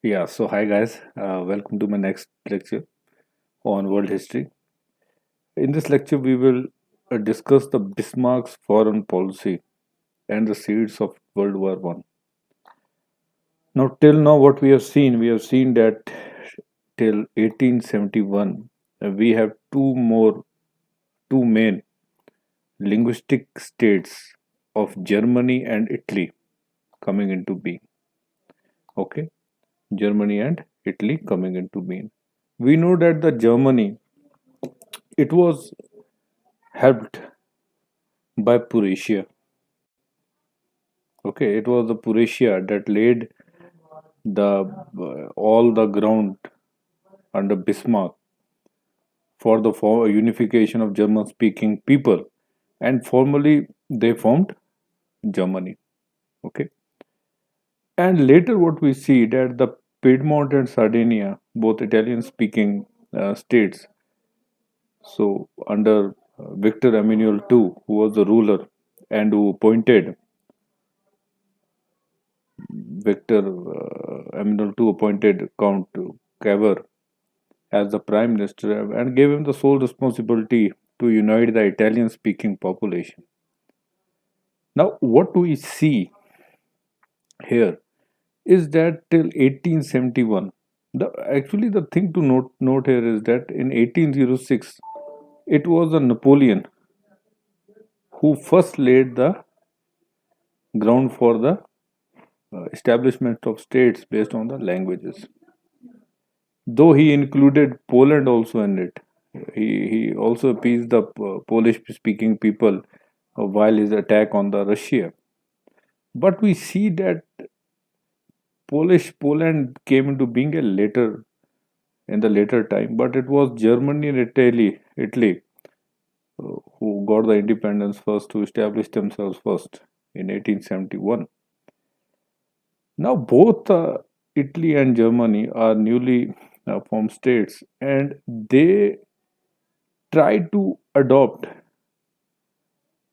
Yeah, so hi guys, welcome to my next lecture on world history. In this lecture, we will discuss the Bismarck's foreign policy and the seeds of World War One. Now, till now, what we have seen that till 1871, we have two main linguistic states of Germany and Italy coming into being. Okay, Germany and Italy coming into being. We know that the Germany it was helped by Prusia. Okay, it was the Prusia that laid the all the ground under Bismarck for the unification of German-speaking people, and formally they formed Germany. Okay, and later what we see that the Piedmont and Sardinia, both Italian-speaking states, so under Victor Emmanuel II, who was the ruler and who appointed Victor Emmanuel II appointed Count Cavour as the prime minister and gave him the sole responsibility to unite the Italian speaking population. Now, what we see here is that till 1871, actually the thing to note here is that in 1806, it was a Napoleon who first laid the ground for the establishment of states based on the languages. Though he included Poland also in it, he also appeased the Polish speaking people while his attack on the Russia. But we see that Polish Poland came into being a later in the later time, but it was Germany and Italy who got the independence first to establish themselves first in 1871. Now both Italy and Germany are newly formed states, and they try to adopt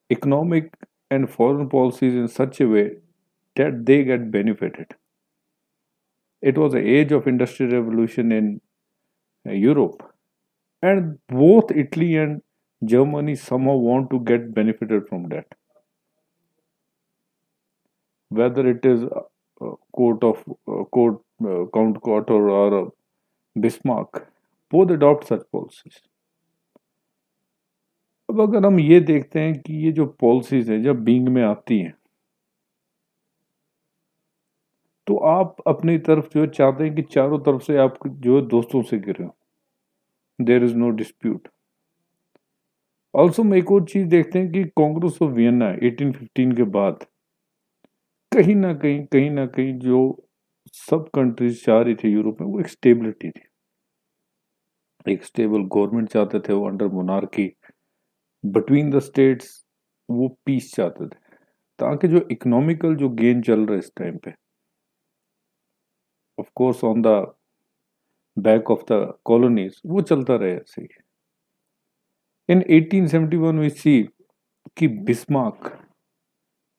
economic and foreign policies in such a way that they get benefited. It was the age of industrial revolution in Europe, and both Italy and Germany somehow want to get benefited from that. Whether it is court Count Cotter or Bismarck, both adopt such policies. अब अगर हम ये देखते हैं कि ये जो policies है जब बीइंग में आती हैं तो आप अपनी तरफ जो चाहते हैं कि चारों तरफ से आप जो है दोस्तों से गिरे हो, there is no dispute. Also हम एक और चीज देखते हैं कि कांग्रेस ऑफ वियना 1815 के बाद कहीं ना कहीं जो सब कंट्रीज चाह रही थी यूरोप में वो एक स्टेबिलिटी थी, एक स्टेबल गवर्नमेंट चाहते थे वो under monarchy between the states, वो पीस चाहते थे ताकि जो इकोनॉमिकल जो गेन चल रहा है इस टाइम पे, of course on the back of the colonies, वो चलता रहे ऐसे ही. इन 1871 वी सी कि बिस्मार्क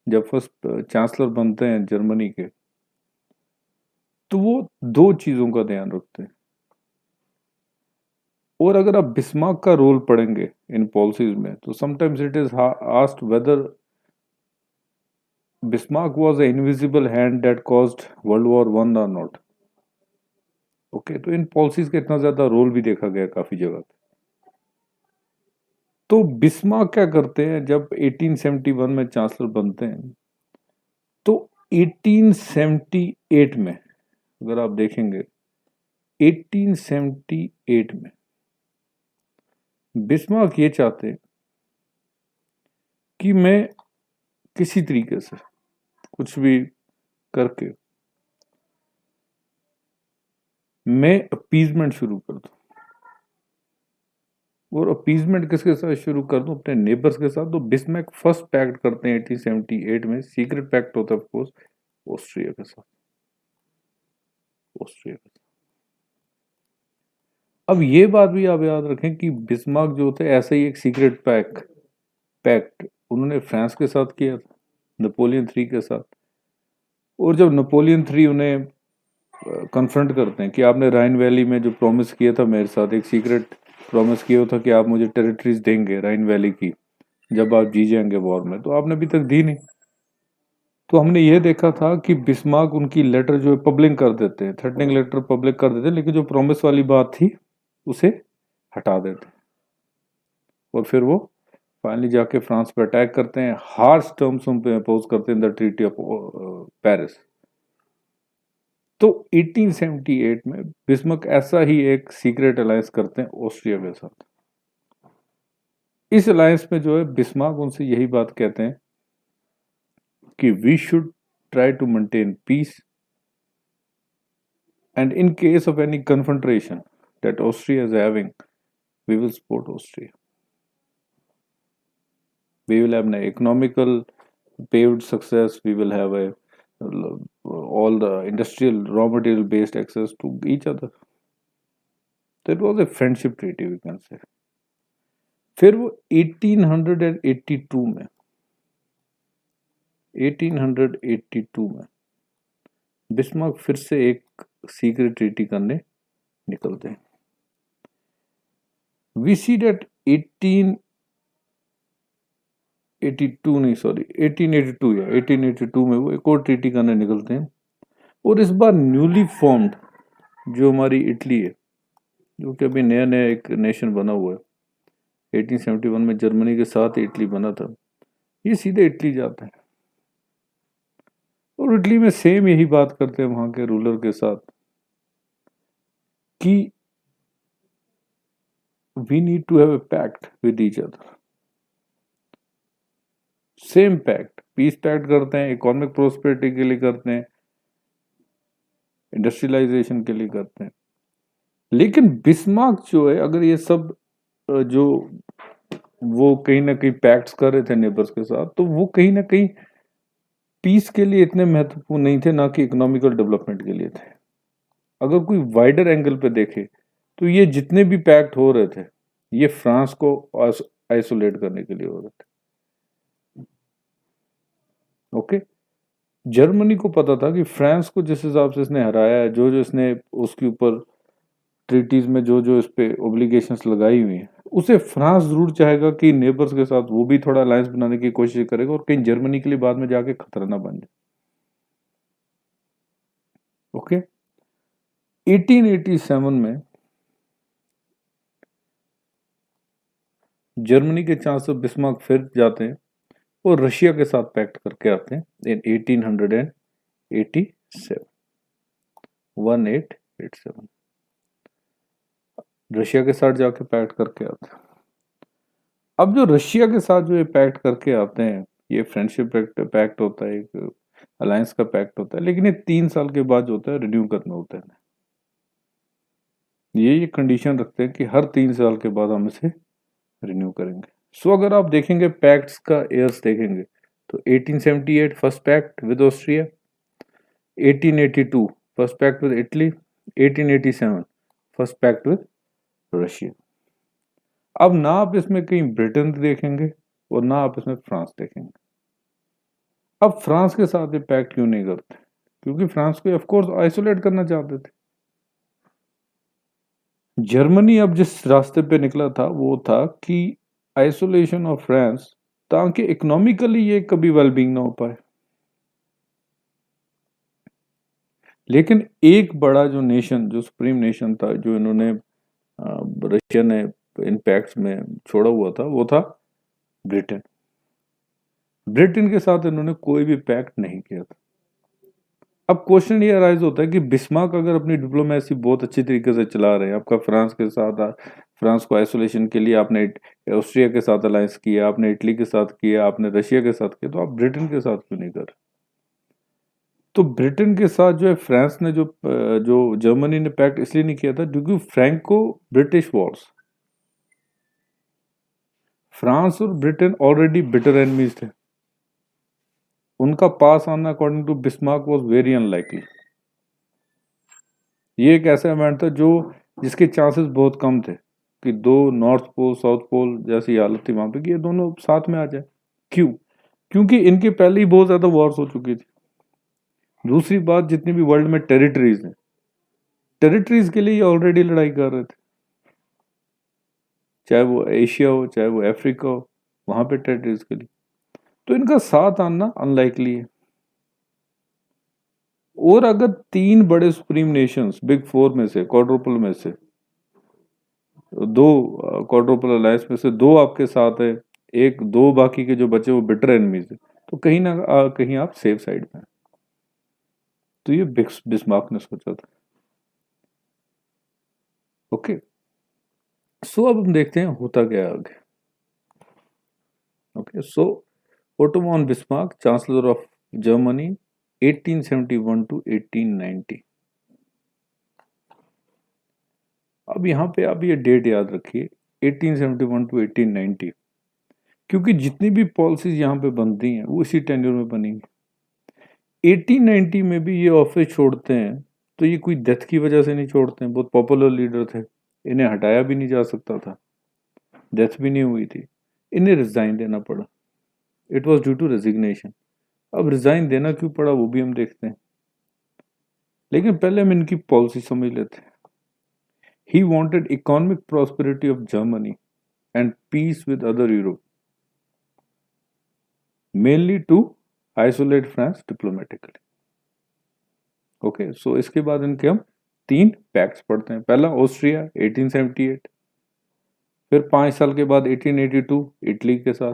जब फर्स्ट चांसलर बनते हैं जर्मनी के, तो वो दो चीजों का ध्यान रखते हैं. और अगर आप बिस्मार्क का रोल पढ़ेंगे इन पॉलिसीज में तो sometimes it is asked whether Bismarck was an invisible hand that caused world war one or not. Okay, तो इन पॉलिसीज का इतना ज्यादा रोल भी देखा गया काफी जगह पे. तो बिस्मार्क क्या करते हैं जब 1871 में चांसलर बनते हैं, तो 1878 में अगर आप देखेंगे 1878 में बिस्मार्क ये चाहते हैं कि मैं किसी तरीके से कुछ भी करके मैं अपीजमेंट शुरू कर दूं. और अपीजमेंट किसके साथ शुरू कर दूं? अपने नेबर्स के साथ. तो बिस्मार्क फर्स्ट पैक्ट करते हैं 1878 में, सीक्रेट पैक्ट होता है ऑफ कोर्स ऑस्ट्रिया के साथ. ऑस्ट्रिया के साथ. अब ये बात भी आप याद रखें कि बिस्मार्क जो थे ऐसा ही एक सीक्रेट पैक्ट उन्होंने फ्रांस के साथ किया था, नेपोलियन III के साथ. और जब नेपोलियन III उन्हें कन्फ्रंट करते हैं कि आपने राइन वैली में जो प्रॉमिस किया था मेरे साथ, एक सीक्रेट प्रॉमिस किया था कि आप मुझे टेरिटरीज देंगे राइन वैली की जब आप जी जाएंगे वॉर में, तो आपने अभी तक दी नहीं। तो हमने ये देखा था कि बिस्मार्क उनकी लेटर जो है पब्लिक कर देते हैं, थ्रेटनिंग लेटर पब्लिक कर देते हैं, लेकिन जो प्रॉमिस वाली बात थी उसे हटा देते हैं। और फिर वो फाइनली जाके फ्रांस पे अटैक करते हैं, हार्श टर्म्स उन पे अपोज करते हैं द ट्रीटी ऑफ पेरिस। तो 1878 में बिस्मार्क ऐसा ही एक सीक्रेट अलायंस करते हैं ऑस्ट्रिया के साथ। इस अलायंस में जो है बिस्मार्क उनसे यही बात कहते हैं कि we should try to maintain peace and in case of any confrontation that Austria is having, we will support Austria. We will have an economical paved success. We will have all the industrial raw material based access to each other. That was a friendship treaty, we can say. फिर वो 1882 में 1882 में Bismarck फिर से एक secret treaty करने निकलते हैं। We see that 1882 नहीं, सॉरी 1882 या 1882 में वो एक और ट्रीटी करने निकलते हैं, और इस बार न्यूली फॉर्म्ड जो हमारी इटली है, जो कि अभी नया नया एक नेशन बना हुआ है, 1871 में जर्मनी के साथ इटली बना था, ये सीधे इटली जाता है और इटली में सेम यही बात करते हैं वहां के रूलर के साथ कि we need to have a pact with each other. Same pact, peace pact करते हैं, इकोनॉमिक प्रोस्पेरिटी के लिए करते हैं, इंडस्ट्रियलाइजेशन के लिए करते हैं। लेकिन बिस्मार्क जो है, अगर ये सब जो वो कहीं ना कहीं पैक्ट्स कर रहे थे नेबर्स के साथ, तो वो कहीं ना कहीं पीस के लिए इतने महत्वपूर्ण नहीं थे, ना कि इकोनॉमिकल डेवलपमेंट के लिए थे। अगर कोई वाइडर एंगल पे देखे तो ये जितने भी पैक्ट हो रहे थे, ये फ्रांस को आइसोलेट करने के लिए हो रहे थे। ओके, जर्मनी को पता था कि फ्रांस को जिस हिसाब से इसने हराया है, जो जो इसने उसके ऊपर ट्रीटीज में जो जो इस पे ओब्लिगेशंस लगाई हुई हैं, उसे फ्रांस जरूर चाहेगा कि नेबर्स के साथ वो भी थोड़ा अलायंस बनाने की कोशिश करेगा और कहीं जर्मनी के लिए बाद में जाके खतरा ना बन जाए। ओके, 1887 में जर्मनी के चांसलर बिस्मार्क फिर जाते हैं और रशिया के साथ पैक्ट करके आते हैं इन 1887 रशिया के साथ जाके पैक्ट करके आते हैं। अब जो रशिया के साथ जो ये पैक्ट करके आते हैं, ये फ्रेंडशिप पैक्ट होता है, एक अलायंस का पैक्ट होता है, लेकिन ये 3 साल के बाद जो होता है रिन्यू करना होता है। ये कंडीशन रखते हैं कि हर 3 साल के बाद हम इसे रिन्यू करेंगे। सो अगर आप देखेंगे पैक्ट्स का ईयर्स देखेंगे तो 1878 first pact with Austria, 1882 first pact with Italy, 1887 first pact with Russia. अब ना आप इसमें कहीं ब्रिटेन देखेंगे और ना आप इसमें फ्रांस देखेंगे। अब फ्रांस के साथ ये पैक्ट क्यों नहीं करते? क्योंकि फ्रांस को ऑफ कोर्स आइसोलेट करना चाहते थे। जर्मनी अब जिस रास्ते पे निकला था वो था कि आइसोलेशन ऑफ फ्रांस, ताकि इकोनॉमिकली ये कभी वेलबींग ना हो पाए। लेकिन एक बड़ा जो नेशन, जो सुप्रीम नेशन था, जो इन्होंने रशिया ने इन पैक्ट्स में छोड़ा हुआ था, वो था ब्रिटेन। ब्रिटेन के साथ इन्होंने कोई भी पैक्ट नहीं किया था। अब क्वेश्चन ये अराइज होता है कि बिस्मार्क अगर अपनी डिप्लोमेसी बहुत अच्छी तरीके से चला रहे हैं, आपका फ्रांस के साथ, फ्रांस को आइसोलेशन के लिए आपने ऑस्ट्रिया के साथ अलायंस किया, आपने इटली के साथ किया, आपने रशिया के साथ किया, तो आप ब्रिटेन के साथ क्यों नहीं कर रहे? तो ब्रिटेन के साथ जो है फ्रांस ने जो जर्मनी ने पैक्ट इसलिए नहीं किया था क्योंकि फ्रैंको ब्रिटिश वॉर्स, फ्रांस और ब्रिटेन ऑलरेडी बिटर एनिमीज थे। उनका पास आना according to Bismarck was very unlikely. ये एक ऐसा इवेंट था जो जिसके चांसेस बहुत कम थे कि दो नॉर्थ पोल साउथ पोल जैसी हालत थी वहां पे कि ये दोनों साथ में आ जाए। क्यों? क्योंकि इनके पहले ही बहुत ज्यादा वॉर्स हो चुकी थी। दूसरी बात, जितनी भी वर्ल्ड में टेरिटरीज हैं टेरिटरीज के लिए ये ऑलरेडी लड़ाई कर रहे थे, चाहे वो एशिया हो चाहे वो अफ्रीका हो, वहां पे टेरिटरीज के लिए। तो इनका साथ आना अनलाइकली है। और अगर तीन बड़े सुप्रीम नेशंस बिग फोर में से, क्वाड्रुपल में से दो, क्वाड्रुपल अलायंस में से दो आपके साथ है, एक दो बाकी के जो बचे वो बिटर एनिमीज है, तो कहीं ना कहीं आप सेफ साइड में हैं। तो ये बिस्मार्क ने सोचा था। ओके, सो अब हम देखते हैं होता क्या है आगे। Okay, so Otto von Bismarck, chancellor of Germany, 1871 to 1890। अब यहाँ पे आप ये डेट याद रखिए, 1871 टू 1890, क्योंकि जितनी भी पॉलिसीज यहाँ पे बनती हैं वो इसी टेन्योर में बनेंगी। 1890 में भी ये ऑफिस छोड़ते हैं तो ये कोई डेथ की वजह से नहीं छोड़ते हैं, बहुत पॉपुलर लीडर थे, इन्हें हटाया भी नहीं जा सकता था, डेथ भी नहीं हुई थी, इन्हें रिजाइन देना पड़ा। It was due to resignation. अब रिजाइन देना क्यों पड़ा वो भी हम देखते हैं, लेकिन पहले हम इनकी पॉलिसी समझ लेते हैं। He wanted economic prosperity of Germany and peace with other Europe, mainly to isolate France diplomatically. Okay, so इसके बाद इनके हम तीन पैक्ट्स पढ़ते हैं। पहला ऑस्ट्रिया 1878, फिर 5 साल के बाद 1882 इटली के साथ,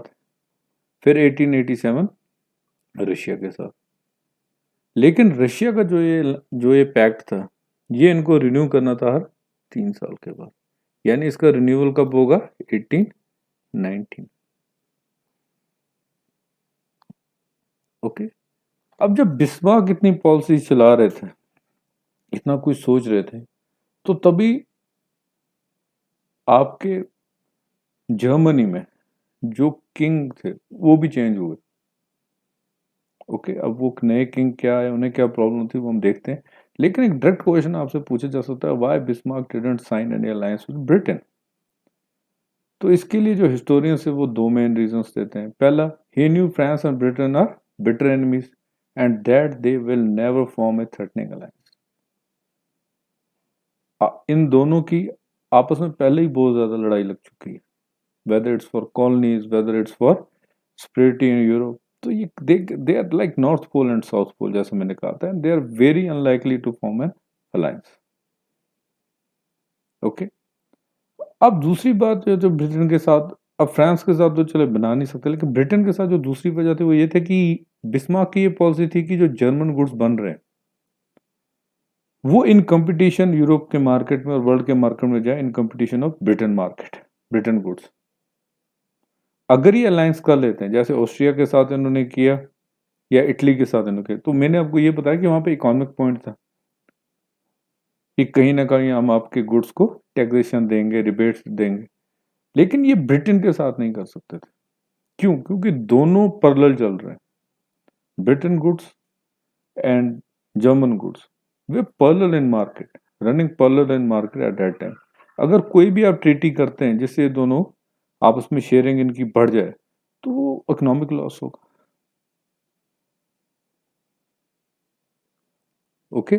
फिर 1887 रशिया के साथ। लेकिन रशिया का जो ये पैक्ट था, ये इनको रिन्यू करना था हर 3 साल के बाद, यानी इसका रिन्यूअल कब होगा? 1819। ओके, अब जब बिस्मार्क इतनी पॉलिसी चला रहे थे, इतना कुछ सोच रहे थे, तो तभी आपके जर्मनी में जो किंग थे वो भी चेंज हुए। ओके, अब वो नए किंग क्या है, उन्हें क्या प्रॉब्लम थी वो हम देखते हैं। लेकिन एक डायरेक्ट क्वेश्चन आपसे पूछा जा सकता है, why Bismarck didn't sign any alliance with Britain? तो इसके लिए जो हिस्टोरियंस है वो दो मेन रीजंस देते हैं। पहला, he knew France and Britain are bitter enemies and that they will never form a threatening alliance. इन दोनों की आपस में पहले ही बहुत ज्यादा लड़ाई लग चुकी है, whether it's for colonies, whether it's for superiority in Europe. तो ये they are like north pole and south pole, जैसे मैंने कहा था, they are very unlikely to form an alliance. Okay, अब दूसरी बात जो ब्रिटेन के साथ, अब फ्रांस के साथ तो चले बना नहीं सकते, लेकिन ब्रिटेन के साथ जो दूसरी वजह थी वो ये थे कि बिस्मार्क की ये पॉलिसी थी कि जो जर्मन गुड्स बन रहे हैं वो इन कंपटीशन यूरोप के मार्केट में और वर्ल्ड के मार्केट में जाए, in competition of Britain market, Britain goods. अगर ये अलायंस कर लेते हैं जैसे ऑस्ट्रिया के साथ इन्होंने किया या इटली के साथ इन्होंने किया, तो मैंने आपको ये बताया कि वहां पे इकोनॉमिक पॉइंट था कि कहीं ना कहीं हम आपके गुड्स को टैक्सेशन देंगे, रिबेट्स देंगे। लेकिन ये ब्रिटेन के साथ नहीं कर सकते थे। क्यों? क्योंकि दोनों पैरेलल चल रहे हैं, Britain goods and German goods, way parallel in market, running parallel in market at that time. अगर कोई भी आप ट्रीटी करते हैं जिससे ये दोनों आपस में शेयरिंग इनकी बढ़ जाए तो वो इकोनॉमिक लॉस होगा। ओके,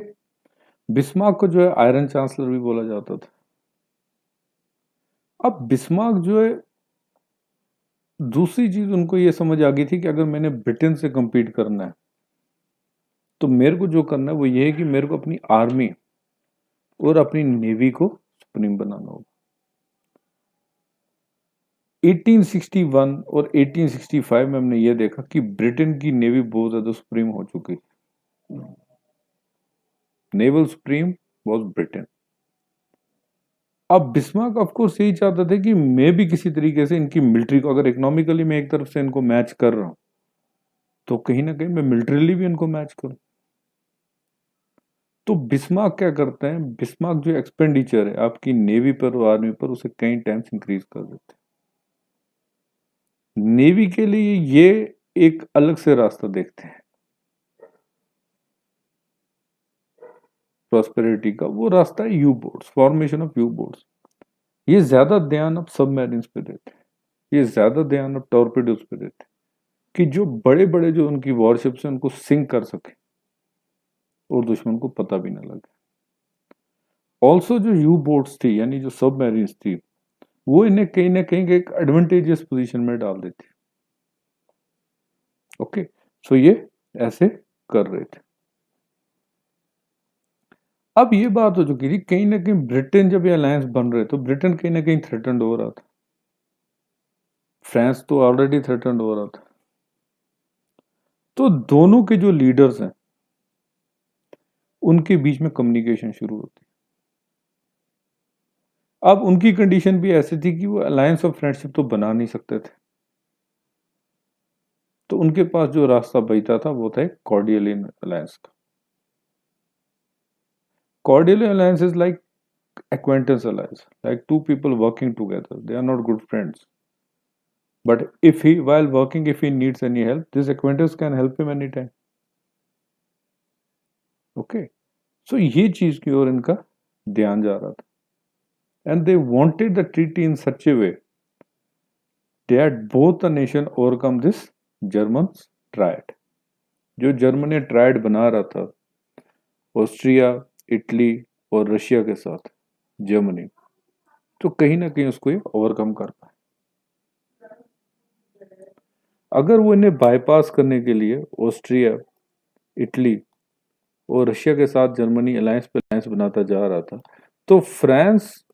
बिस्मार्क को जो है आयरन चांसलर भी बोला जाता था। अब बिस्मार्क जो है, दूसरी चीज उनको ये समझ आ गई थी कि अगर मैंने ब्रिटेन से compete करना है तो मेरे को जो करना है वो ये है कि मेरे को अपनी आर्मी और अपनी नेवी को सुप्रीम बनाना होगा। 1861 और 1865 में हमने ये देखा कि ब्रिटेन की नेवी बहुत ज्यादा सुप्रीम हो चुकी, नेवल सुप्रीम वॉज ब्रिटेन। अब बिस्मार्क ऑफ कोर्स यही चाहता था कि मैं भी किसी तरीके से इनकी मिलिट्री को, अगर इकोनॉमिकली मैं एक तरफ से इनको मैच कर रहा हूं तो कहीं ना कहीं मैं मिलिट्रीली भी इनको मैच करूं। तो बिस्मार्क क्या करते हैं, बिस्मार्क जो एक्सपेंडिचर है आपकी नेवी पर और आर्मी पर उसे कई टाइम्स इंक्रीज कर देते हैं। नेवी के लिए ये एक अलग से रास्ता देखते हैं प्रॉस्पेरिटी का, वो रास्ता है you boats, formation of you boats. ये ज्यादा ध्यान अब सबमरीन्स पे देते हैं, ये ज्यादा ध्यान अब टॉर्पेडोज पे देते हैं कि जो बड़े बड़े जो उनकी वॉरशिप्स हैं उनको सिंक कर सके और दुश्मन को पता भी ना लगे। ऑल्सो जो यू बोट्स थी यानी जो सबमरीन्स थी, वो इन्हें कहीं ना कहीं एक एडवांटेजियस पोजीशन में डाल देती। ओके, सो ये ऐसे कर रहे थे। अब ये बात हो चुकी थी, कहीं ना कहीं ब्रिटेन जब ये अलायंस बन रहे तो ब्रिटेन कहीं ना कहीं थ्रेटन्ड हो रहा था, फ्रांस तो ऑलरेडी थ्रेटन्ड हो रहा था। तो दोनों के जो लीडर्स हैं उनके बीच में कम्युनिकेशन शुरू होती। अब उनकी कंडीशन भी ऐसी थी कि वो अलायंस ऑफ फ्रेंडशिप तो बना नहीं सकते थे, तो उनके पास जो रास्ता बचता था वो था एक कॉर्डियल अलायंस का। Cordial alliance is like acquaintance alliance, like two people working together, they are not good friends, but if he while working, if he needs any help, this acquaintance can help him anytime. Okay, so ये चीज की ओर इनका ध्यान जा रहा था, and they wanted the treaty in such a way that both the nation overcome this German's triad. जो Germany triad बना रहा था ऑस्ट्रिया, इटली और रशिया के साथ जर्मनी, तो कहीं ना कहीं उसको ये ओवरकम कर पाए। अगर वो इन्हें बाईपास करने के लिए ऑस्ट्रिया, इटली और रशिया के साथ जर्मनी अलायंस पे अलायंस बनाता जा रहा था, तो फ्रांस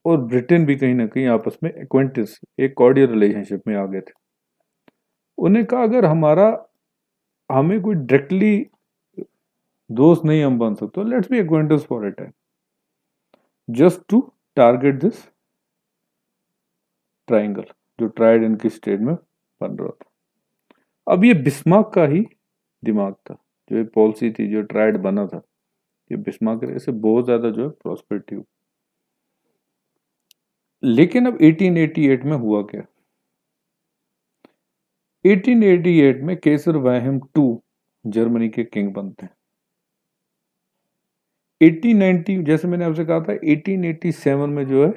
और ब्रिटेन भी कहीं ना कहीं आपस में एक्वेंटेंस, एक कॉर्डियल रिलेशनशिप में आ गए थे। उन्हें कहा अगर हमें कोई डायरेक्टली दोस्त नहीं हम बन सकते, let's be acquaintance for a time, just to target this triangle जो ट्राइड इनकी स्टेट में बन रहा था। अब ये बिस्मार्क का ही दिमाग था, जो ये पॉलिसी थी, जो ट्राइड बना था, ये बिस्मार्क के से बहुत ज्यादा जो है प्रॉस्पेरिटी हुई। लेकिन अब 1888 में हुआ क्या? 1888 में केसर वाइलहेम टू जर्मनी के किंग बनते हैं। 1890 जैसे मैंने आपसे कहा था, 1887 में जो है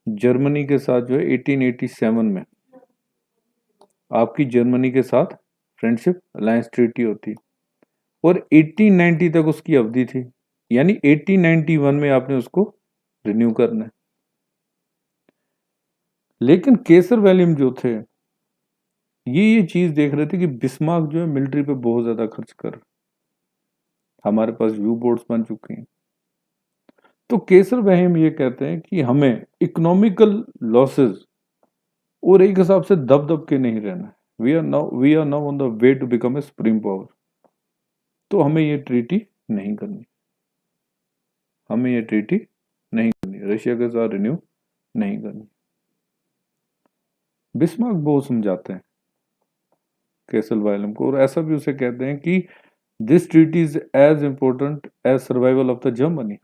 जर्मनी के साथ जो है 1887 में आपकी जर्मनी के साथ फ्रेंडशिप अलायंस ट्रीटी होती, और 1890 तक उसकी अवधि थी, यानी 1891 में आपने उसको रिन्यू करना है। लेकिन केसर वाइलहेम जो थे ये चीज देख रहे थे कि बिस्मार्क जो है मिलिट्री पे बहुत ज्यादा खर्च कर, हमारे पास यू बोट्स बन चुकी हैं, तो केसर वाइलहेम ये कहते हैं कि हमें इकोनॉमिकल लॉसेस और एक हिसाब से दब दब के नहीं रहना है, we are now on the way to become a supreme power, तो हमें ये ट्रीटी नहीं करनी, हमें ये ट्रीटी नहीं करनी, रशिया के साथ रिन्यू नहीं करनी। बिस्मार्क बहुत समझाते हैं केसर वाइलहेम को, और ऐसा भी उसे कहते हैं कि this treaty is as important as survival of the Germany.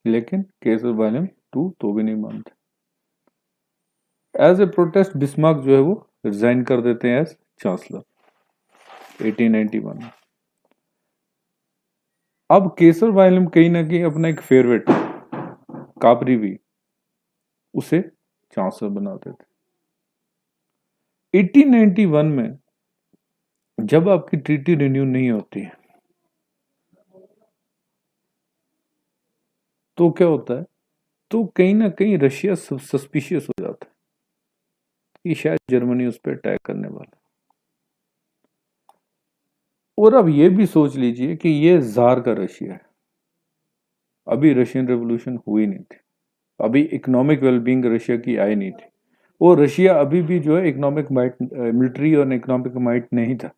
लेकिन केसर वाइलहेम टू तो भी नहीं मानते। एज ए प्रोटेस्ट बिस्मार्क जो है वो रिजाइन कर देते हैं एज चांसलर 1891 में। अब केसर वाइलहेम कहीं ना कहीं अपना एक फेवरेट कापरीवी उसे चांसलर बनाते थे। 1891 में जब आपकी ट्रीटी रिन्यू नहीं होती है तो क्या होता है, तो कहीं ना कहीं रशिया सस्पिशियस हो जाता है कि शायद जर्मनी उस पर अटैक करने वाला। और अब ये भी सोच लीजिए कि ये जार का रशिया है, अभी रशियन रेवोल्यूशन हुई नहीं थी, अभी इकोनॉमिक वेलबींग रशिया की आई नहीं थी, और रशिया अभी भी जो है इकोनॉमिक माइट, मिलिट्री और इकोनॉमिक माइट नहीं था,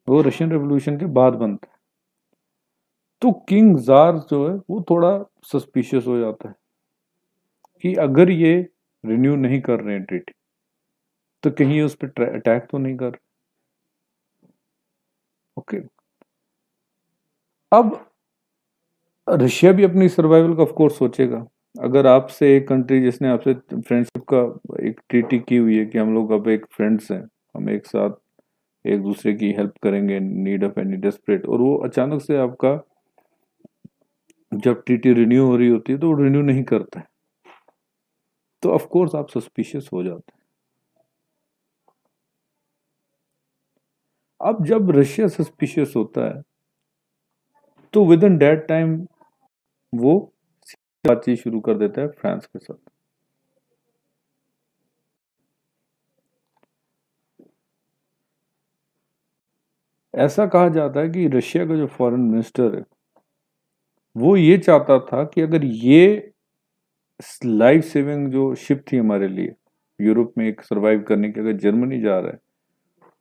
वो रशियन रेवोल्यूशन के बाद बनता है। तो किंग जार जो है वो थोड़ा सस्पिशियस हो जाता है कि अगर ये रिन्यू नहीं कर रहे हैं ट्रीटी, तो कहीं ये उस पर अटैक तो नहीं कर। ओके, अब रशिया भी अपनी सर्वाइवल का ऑफ कोर्स सोचेगा। अगर आपसे एक कंट्री जिसने आपसे फ्रेंडशिप का एक ट्रीटी की हुई है कि हम लोग अब एक फ्रेंड्स हैं, हम एक साथ एक दूसरे की हेल्प करेंगे नीड ऑफ एनी डेस्परेट, और वो अचानक से आपका जब ट्रीटी रिन्यू हो रही होती है तो वो रिन्यू नहीं करता है, तो ऑफ कोर्स आप सस्पिशियस हो जाते हैं। अब जब रशिया सस्पिशियस होता है तो विद इन दैट टाइम वो बातचीत शुरू कर देता है फ्रांस के साथ। ऐसा कहा जाता है कि रशिया का जो फॉरेन मिनिस्टर है वो ये चाहता था कि अगर ये लाइफ सेविंग जो शिप थी हमारे लिए यूरोप में एक सरवाइव करने के, अगर जर्मनी जा रहा है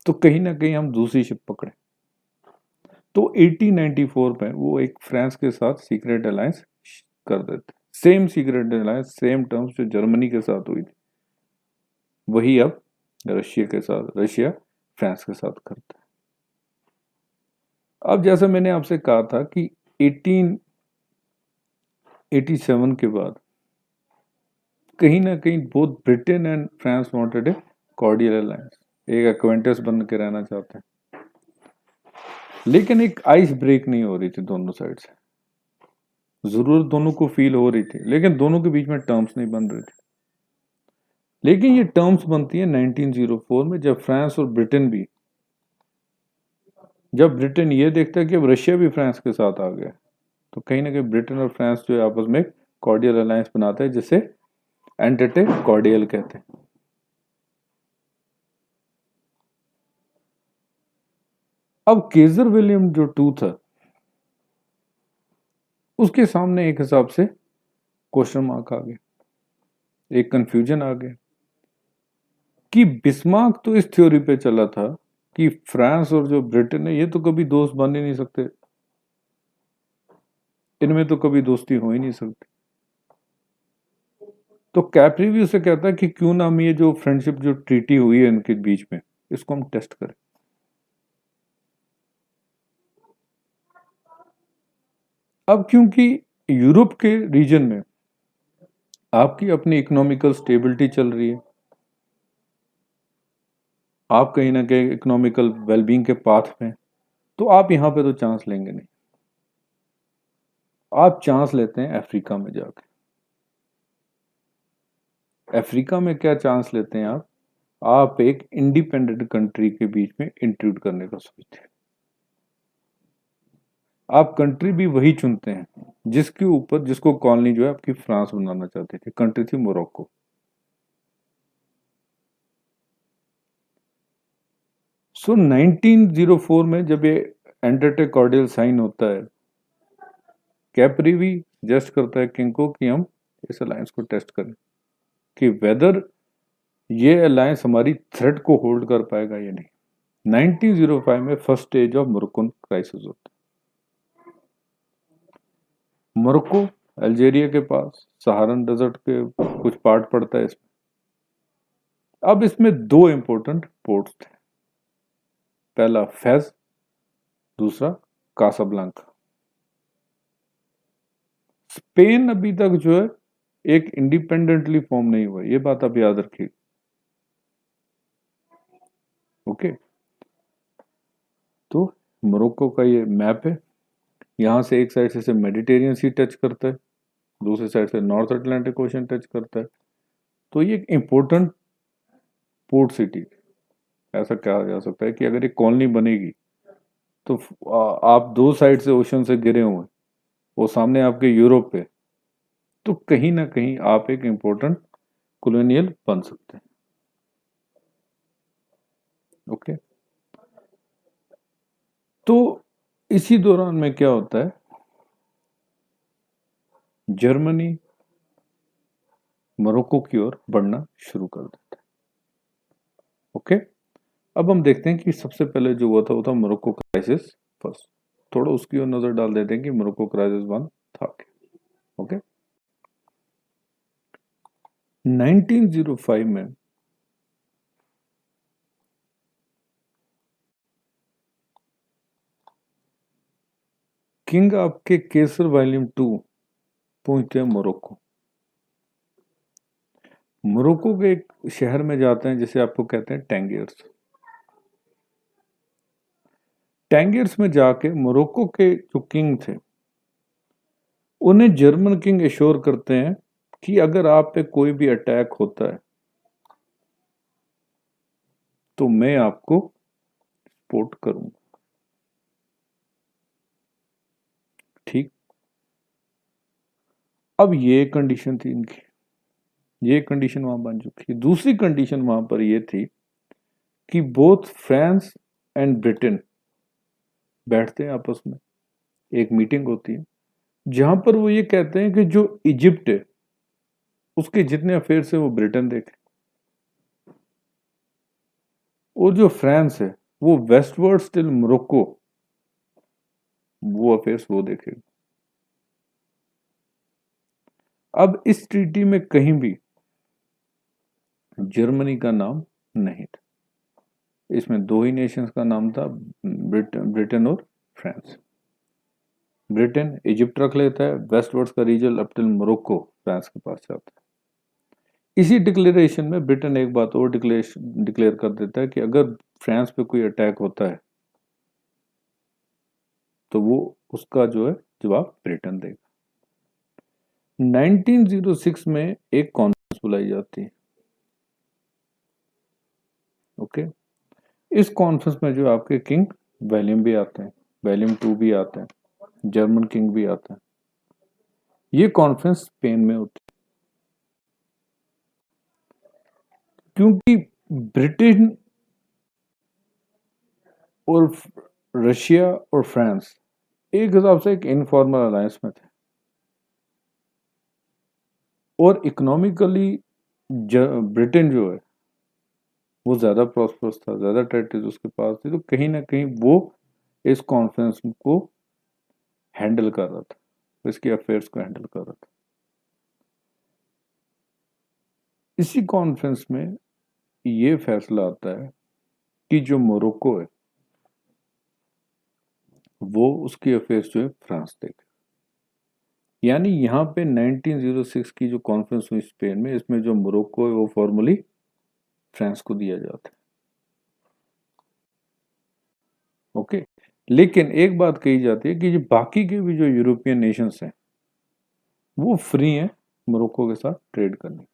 तो कहीं ना कहीं हम दूसरी शिप पकड़े। तो 1894 में वो एक फ्रांस के साथ सीक्रेट अलायंस कर देते, same secret alliance same terms जो जर्मनी के साथ हुई थी वही अब रशिया फ्रांस के साथ करता है। अब जैसा मैंने आपसे कहा था कि 1887 के बाद कहीं ना कहीं both Britain and France wanted A cordial alliance, एक एक्वेंटेंस बन के रहना चाहते हैं, लेकिन एक आइस ब्रेक नहीं हो रही थी दोनों साइड से। जरूरत दोनों को फील हो रही थी लेकिन दोनों के बीच में टर्म्स नहीं बन रही थी। लेकिन ये टर्म्स बनती है 1904 में, जब ब्रिटेन ये देखता है कि अब रशिया भी फ्रांस के साथ आ गया, तो कहीं ना कहीं ब्रिटेन और फ्रांस जो है आपस में कॉर्डियल अलायंस बनाते हैं जिसे एंटेटे कॉर्डियल कहते हैं। अब केजर विलियम जो टू था उसके सामने एक हिसाब से क्वेश्चन मार्क आ गया, एक कंफ्यूजन आ गया कि बिस्मार्क तो इस थ्योरी पे चला था कि फ्रांस और जो ब्रिटेन है ये तो कभी दोस्त बन ही नहीं सकते, इनमें तो कभी दोस्ती हो ही नहीं सकती। तो कैप्री भी उसे कहता है कि क्यों ना हम ये जो फ्रेंडशिप जो ट्रीटी हुई है इनके बीच में इसको हम टेस्ट करें। अब क्योंकि यूरोप के रीजन में आपकी अपनी इकोनॉमिकल स्टेबिलिटी चल रही है, आप कहीं ना कहीं इकोनॉमिकल वेलबींग के पाथ में, तो आप यहां पे तो चांस लेंगे नहीं, आप चांस लेते हैं अफ्रीका में जाके। अफ्रीका में क्या चांस लेते हैं आप एक इंडिपेंडेंट कंट्री के बीच में इंट्रूड करने का सोचते हैं। आप कंट्री भी वही चुनते हैं जिसके ऊपर जिसको कॉलोनी जो है आपकी फ्रांस बनाना चाहते थे, कंट्री थी मोरक्को। सो 1904 में जब ये एंटरटे कॉर्डियल साइन होता है, कैपरी भी सजेस्ट करता है किंग को कि हम इस अलायंस को टेस्ट करें कि वेदर ये अलायंस हमारी थ्रेट को होल्ड कर पाएगा या नहीं। 1905 में first stage of Moroccan crisis होता है। मोरक्को अल्जीरिया के पास सहारन डेजर्ट के कुछ पार्ट पड़ता है इसमें। अब इसमें दो इंपॉर्टेंट पोर्ट्स थे, पहला फेज, दूसरा कासाब्लांका। स्पेन अभी तक जो है एक इंडिपेंडेंटली फॉर्म नहीं हुआ, ये बात आप याद रखिए। ओके, तो मोरक्को का ये मैप है, यहाँ से एक साइड से मेडिटेरियन सी टच करता है, दूसरी साइड से नॉर्थ अटलांटिक ओशन टच करता है। तो ये एक इंपॉर्टेंट पोर्ट सिटी, ऐसा कहा जा सकता है कि अगर एक कॉलोनी बनेगी तो आप दो साइड से ओशन से घिरे हुए, वो सामने आपके यूरोप पे, तो कहीं ना कहीं आप एक इंपॉर्टेंट कॉलोनियल बन सकते हैं। ओके, तो इसी दौरान में क्या होता है, जर्मनी मोरक्को की ओर बढ़ना शुरू कर देता है। ओके, अब हम देखते हैं कि सबसे पहले जो हुआ था वो था मोरक्को क्राइसिस फर्स्ट। थोड़ा उसकी ओर नजर डाल देते हैं कि मोरक्को क्राइसिस वन था क्या। ओके, 1905 में किंग आपके केसर वॉल्यूम 2 पहुंचते हैं मोरक्को। मोरक्को के एक शहर में जाते हैं जिसे आपको कहते हैं टैंगियर्स। टैंगियर्स में जाके मोरक्को के जो किंग थे उन्हें जर्मन किंग एश्योर करते हैं कि अगर आप पे कोई भी अटैक होता है तो मैं आपको सपोर्ट करूंगा। अब ये कंडीशन थी इनकी, ये कंडीशन वहां बन चुकी है। दूसरी कंडीशन वहां पर ये थी कि बोथ फ्रांस एंड ब्रिटेन बैठते हैं आपस में, एक मीटिंग होती है जहां पर वो ये कहते हैं कि जो इजिप्ट है उसके जितने अफेयर्स है वो ब्रिटेन देखे, और जो फ्रांस है वो वेस्टवर्ड स्टिल मोरक्को, वो अफेयर्स वो देखेगा। अब इस ट्रीटी में कहीं भी जर्मनी का नाम नहीं था, इसमें दो ही नेशंस का नाम था, ब्रिटेन और फ्रांस। ब्रिटेन इजिप्ट रख लेता है, वेस्टवर्ड्स का region up till Morocco France के पास जाता है। इसी डिक्लेरेशन में ब्रिटेन एक बात और डिक्लेयर कर देता है कि अगर फ्रांस पे कोई अटैक होता है तो वो उसका जो है जवाब ब्रिटेन देगा। 1906 में एक कॉन्फ्रेंस बुलाई जाती है। ओके, इस कॉन्फ्रेंस में जो आपके किंग विलियम भी आते हैं, विलियम टू भी आते हैं, जर्मन किंग भी आते हैं। ये कॉन्फ्रेंस स्पेन में होती है क्योंकि ब्रिटेन और रशिया और फ्रांस एक हिसाब से एक इनफॉर्मल अलायंस में थे, और इकोनॉमिकली ब्रिटेन जो है वो ज्यादा प्रॉस्परस था, ज्यादा टेरिटरीज उसके पास थी, तो कहीं ना कहीं वो इस कॉन्फ्रेंस को हैंडल कर रहा था, इसके अफेयर्स को हैंडल कर रहा था। इसी कॉन्फ्रेंस में ये फैसला आता है कि जो मोरक्को है वो उसकी अफेयर्स जो है फ्रांस देखे। यानी यहाँ पे 1906 की जो कॉन्फ्रेंस हुई स्पेन में, इसमें जो मोरक्को है वो फॉर्मली फ्रांस को दिया जाता है। ओके, लेकिन एक बात कही जाती है कि जो बाकी के भी जो यूरोपियन नेशंस हैं वो फ्री हैं मोरक्को के साथ ट्रेड करने।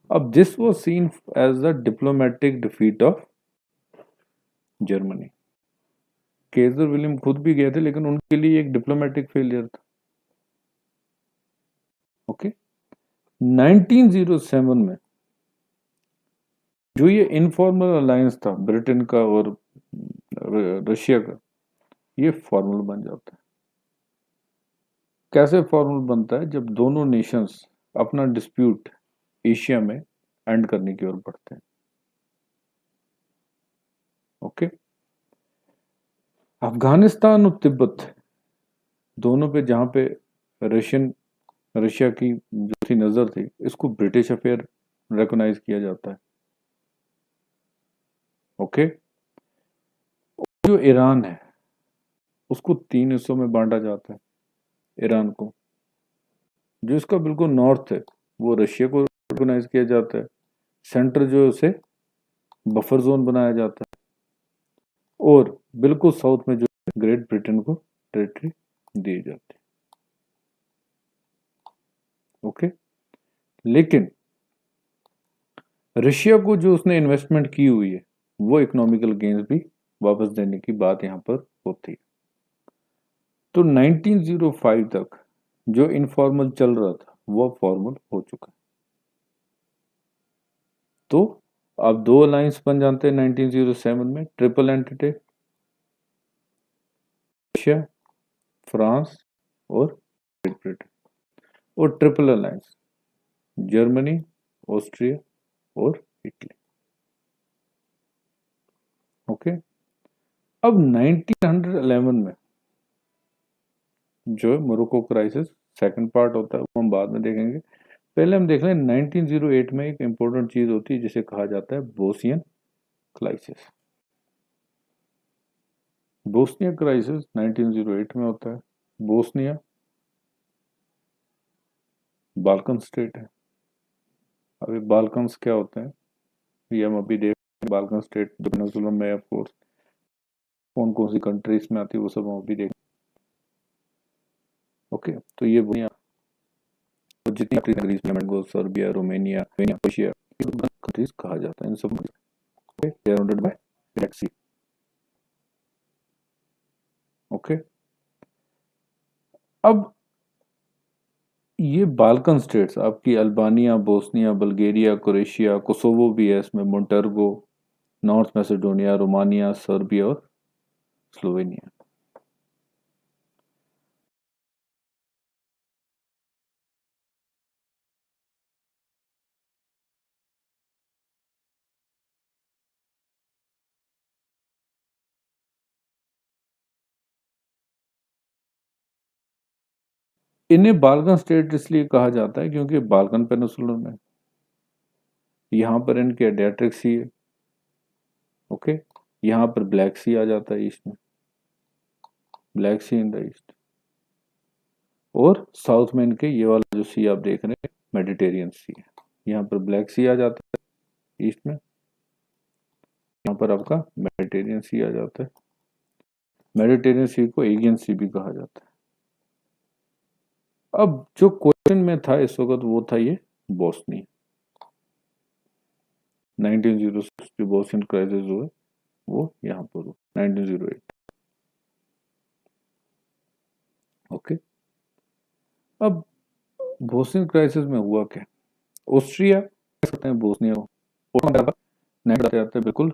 अब this was seen as the diplomatic defeat of Germany. Kaiser William खुद भी गए थे लेकिन उनके लिए एक डिप्लोमेटिक फेलियर था। ओके, 1907 में जो ये इनफॉर्मल अलायंस था ब्रिटेन का और रशिया का, ये फॉर्मल बन जाता है। कैसे फॉर्मल बनता है? जब दोनों नेशंस अपना डिस्प्यूट एशिया में एंड करने की ओर बढ़ते हैं। ओके, अफगानिस्तान और तिब्बत दोनों पे जहां पे रशिया की जो थी नजर थी, इसको ब्रिटिश अफेयर रिकॉग्नाइज किया जाता है। ओके, जो ईरान है उसको तीन हिस्सों में बांटा जाता है। ईरान को, जो इसका बिल्कुल नॉर्थ है वो रशिया को रिकॉग्नाइज किया जाता है, सेंटर जो है उसे बफर जोन बनाया जाता है, और बिल्कुल साउथ में जो ग्रेट ब्रिटेन को टेरिटरी दी जाती है। ओके, लेकिन रशिया को जो उसने इन्वेस्टमेंट की हुई है वो इकोनॉमिकल गेन्स भी वापस देने की बात यहाँ पर होती है। तो 1905 तक जो इनफॉर्मल चल रहा था वो फॉर्मल हो चुका है। तो अब दो अलायंस बन जाते हैं 1907 में, ट्रिपल एंटिटी, रशिया, फ्रांस और ग्रेट ब्रिटेन, और ट्रिपल अलायंस जर्मनी, ऑस्ट्रिया और इटली। ओके, अब 1911 में जो है मोरक्को क्राइसिस सेकंड पार्ट होता है, वो हम बाद में देखेंगे। पहले हम देख रहे हैं 1908 में एक इंपॉर्टेंट चीज होती है जिसे कहा जाता है बोस्नियन क्राइसिस। बोस्निया क्राइसिस 1908 में होता है। बोस्निया बाल्कन स्टेट है। अभी बाल्कन्स क्या होते हैं ये हम अभी देख, बाल्कन स्टेट जो पेनिनसुला में ऑफ कोर्स कौन कौन सी कंट्रीज में आती है वो सब हम अभी देख। ओके, तो ये जितनी कंट्रीज में सर्बिया, रोमानिया, रशिया, कंट्रीज कहा जाता है इन सब। Okay, they are surrounded by Red Sea. Okay, अब ये बाल्कन स्टेट्स आपकी Albania, Bosnia, Bulgaria, Croatia, Kosovo भी है इसमें, Montenegro, North Macedonia, Romania, Serbia और स्लोवेनिया। इन्हें बाल्कन स्टेट इसलिए कहा जाता है क्योंकि बाल्कन पेनिनसुला में, यहाँ पर इनके एड्रियाटिक सी है, ओके, यहाँ पर ब्लैक सी आ जाता है ईस्ट में, Black Sea in the east, और साउथ में इनके ये वाला जो सी आप देख रहे हैं मेडिटेरियन सी है, यहाँ पर ब्लैक सी आ जाता है ईस्ट में, यहाँ पर आपका मेडिटेरियन सी आ जाता है। मेडिटेरियन सी को एगियन सी भी कहा जाता है। अब जो क्वेश्चन में था इस वक्त वो था ये बोस्नी, 1906 जो बोस्नियन क्राइसिस हुआ वो यहाँ पर हुआ 1908, ओके। अब बोस्नियन क्राइसिस में हुआ क्या, ऑस्ट्रिया करते हैं बोस्निया को नहीं बताते जाते बिल्कुल,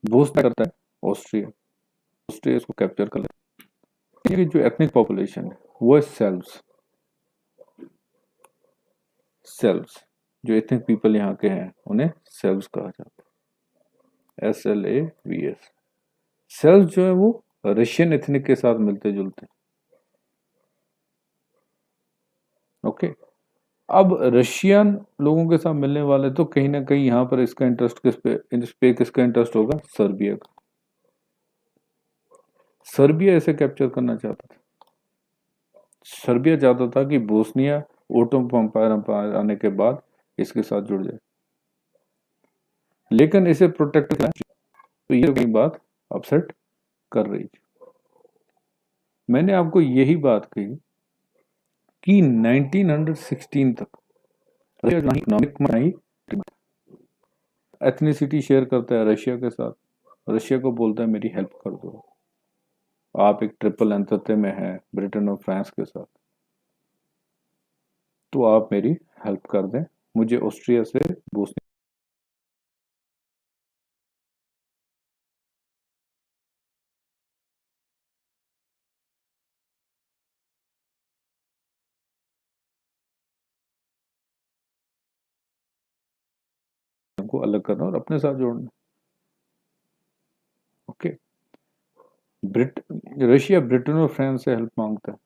बोस्निया करता है ऑस्ट्रिया, ऑस्ट्रिया इसको कैप्चर कर लेता है। जो एथनिक पॉपुलेशन है वो है सेल्व्स, सेल्व्स जो एथनिक पीपल यहाँ के हैं उन्हें सेल्व्स कहा जाता है, SLAVS। सेल्व्स जो है वो रशियन एथनिक के साथ मिलते जुलते, ओके। अब रशियन लोगों के साथ मिलने वाले तो कहीं ना कहीं यहाँ पर इसका इंटरेस्ट इस पे किसका इंटरेस्ट होगा, सर्बिया का। सर्बिया इसे कैप्चर करना चाहता था, सर्बिया चाहता था कि बोस्निया ओटोमन एम्पायर आने के बाद इसके साथ जुड़ जाए, लेकिन इसे प्रोटेक्ट किया तो ये कई बात अपसेट कर रही थी। मैंने आपको यही बात कही कि 1916 तक इकोनॉमिक में एथनिसिटी शेयर करता है रशिया के साथ, रशिया को बोलता है मेरी हेल्प कर दो, आप एक ट्रिपल एंथते में हैं ब्रिटेन और फ्रांस के साथ, तो आप मेरी हेल्प कर दें, मुझे ऑस्ट्रिया से बोस्निया को अलग करना और अपने साथ जोड़ना, ओके। रशिया ब्रिटेन और फ्रांस से हेल्प मांगता है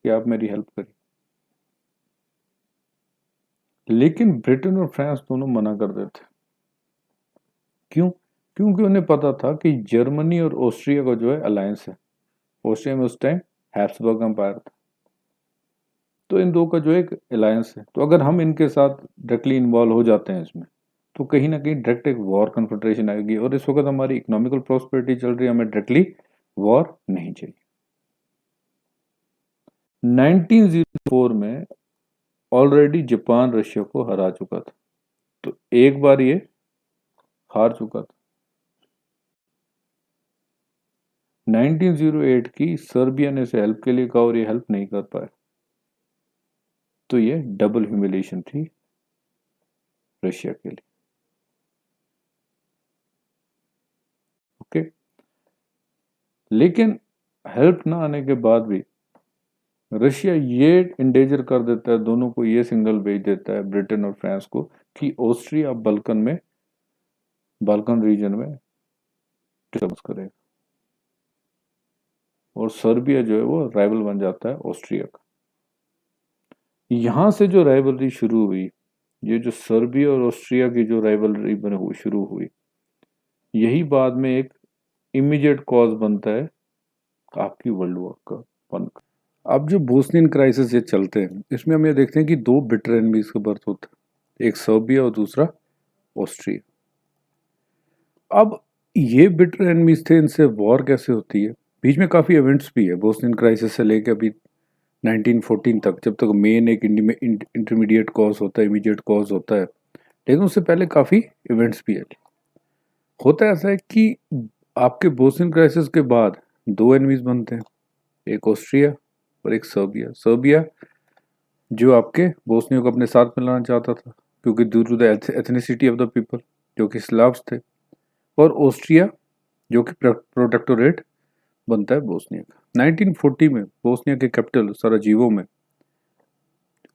कि आप मेरी हेल्प करिए, लेकिन ब्रिटेन और फ्रांस दोनों मना कर देते। क्यों? क्योंकि उन्हें पता था कि जर्मनी और ऑस्ट्रिया का जो है अलायंस है, ऑस्ट्रिया में उस टाइम हैब्सबर्ग एम्पायर था, तो इन दो का जो एक अलायंस है, तो अगर हम इनके साथ डायरेक्टली इन्वॉल्व हो जाते हैं इसमें तो कहीं ना कहीं डायरेक्ट एक वॉर कन्फ्रंटेशन आएगी, और इस वक्त हमारी इकोनॉमिकल प्रॉस्पेरिटी चल रही है, हमें डायरेक्टली वॉर नहीं चाहिए। 1904 में ऑलरेडी जापान रशिया को हरा चुका था, तो एक बार ये हार चुका था। 1908 की सर्बिया ने इसे हेल्प के लिए कहा और ये हेल्प नहीं कर पाए, तो ये डबल ह्यूमिलेशन थी रशिया के लिए, ओके। लेकिन हेल्प ना आने के बाद भी रशिया ये इंडेजर कर देता है दोनों को, ये सिग्नल भेज देता है ब्रिटेन और फ्रांस को कि ऑस्ट्रिया बाल्कन में, बाल्कन रीजन में डिस्टर्बेंस करेगा, और सर्बिया जो है वो राइवल बन जाता है ऑस्ट्रिया का। यहां से जो राइवलरी शुरू हुई, ये जो सर्बिया और ऑस्ट्रिया की जो राइवलरी शुरू हुई, यही बाद में एक इमीडिएट कॉज बनता है आपकी वर्ल्ड वॉर का वन का। अब जो बोस्नियन क्राइसिस ये चलते हैं, इसमें हम ये देखते हैं कि दो बिटर एनिमीज का बर्थ होता है, एक सर्बिया और दूसरा ऑस्ट्रिया। अब ये बिटर एनिमीज थे, इनसे वॉर कैसे होती है, बीच में काफ़ी इवेंट्स भी है बोस्नियन क्राइसिस से लेके अभी 1914 तक, जब तक मेन एक इंटरमीडिएट कॉज होता है, इमीडिएट कॉज होता है, लेकिन उससे पहले काफ़ी इवेंट्स भी है। होता ऐसा है कि आपके बोस्नियन क्राइसिस के बाद दो एनिमीज बनते हैं, एक ऑस्ट्रिया और एक सर्बिया। सर्बिया जो आपके बोस्निया को अपने साथ मिलाना चाहता था, क्योंकि due to the ethnicity of the people, जो कि स्लाव्स थे। और ऑस्ट्रिया जो कि प्रोटेक्टोरेट बनता है बोस्निया का। 1940 में बोस्निया के कैपिटल सराजीवो में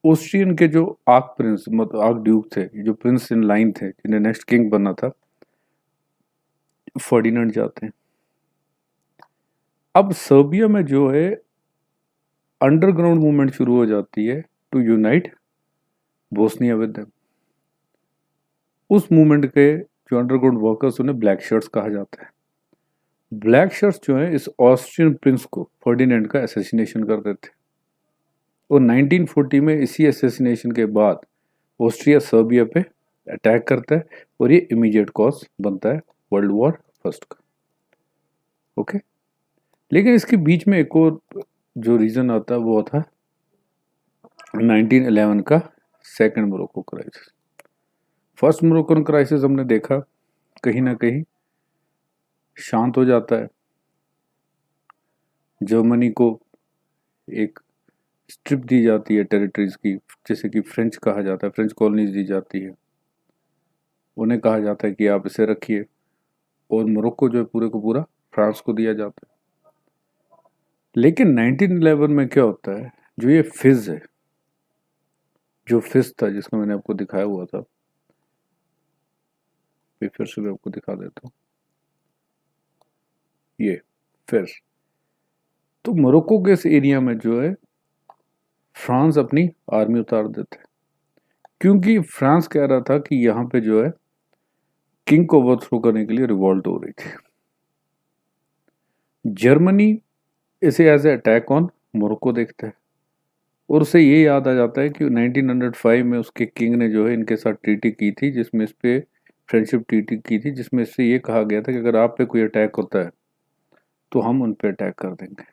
ऑस्ट्रियन के जो आर्क प्रिंस मतलब आर्क ड्यूक थे, जो प्रिंस इन लाइन थे जिन्हें नेक्स्ट किंग बनना था, फर्डिनेंड जाते हैं। अब सर्बिया में जो है अंडरग्राउंड मूवमेंट शुरू हो जाती है to unite Bosnia with them. उस मूवमेंट के जो अंडरग्राउंड वर्कर्स, उन्हें ब्लैक शर्ट्स कहा जाता है। ब्लैक शर्ट्स जो है इस ऑस्ट्रियन प्रिंस को फर्डिनेंड का असैसिनेशन कर देते हैं। और 1940 में इसी असैसिनेशन के बाद ऑस्ट्रिया सर्बिया पे अटैक करता है और ये इमीडिएट कॉज बनता है वर्ल्ड वॉर फर्स्ट का। ओके, लेकिन इसके बीच में एक और जो रीजन आता है वो था 1911 का second Morocco crisis. First Moroccan crisis हमने देखा कहीं ना कहीं शांत हो जाता है। जर्मनी को एक स्ट्रिप दी जाती है टेरिटरीज की, जैसे कि फ्रेंच कहा जाता है, फ्रेंच कॉलोनीज दी जाती है। उन्हें कहा जाता है कि आप इसे रखिए, और मोरक्को जो है पूरे को पूरा फ्रांस को दिया जाता है। लेकिन 1911 में क्या होता है, जो ये फिज है, जो फिज था जिसको मैंने आपको दिखाया हुआ था, फिर से मैं आपको दिखा देता हूँ, ये फिज। तो मोरक्को के इस एरिया में जो है फ्रांस अपनी आर्मी उतार देते हैं, क्योंकि फ्रांस कह रहा था कि यहाँ पे जो है किंग को ओवरथ्रो करने के लिए रिवॉल्ट हो रही थी। जर्मनी इसे as a attack on Morocco देखता है, और उसे ये याद आ जाता है कि 1905 में उसके किंग ने जो है इनके साथ ट्रीटी की थी, जिसमें इस पे फ्रेंडशिप ट्रीटी की थी, जिसमें इससे ये कहा गया था कि अगर आप पे कोई अटैक होता है तो हम उन पे अटैक कर देंगे।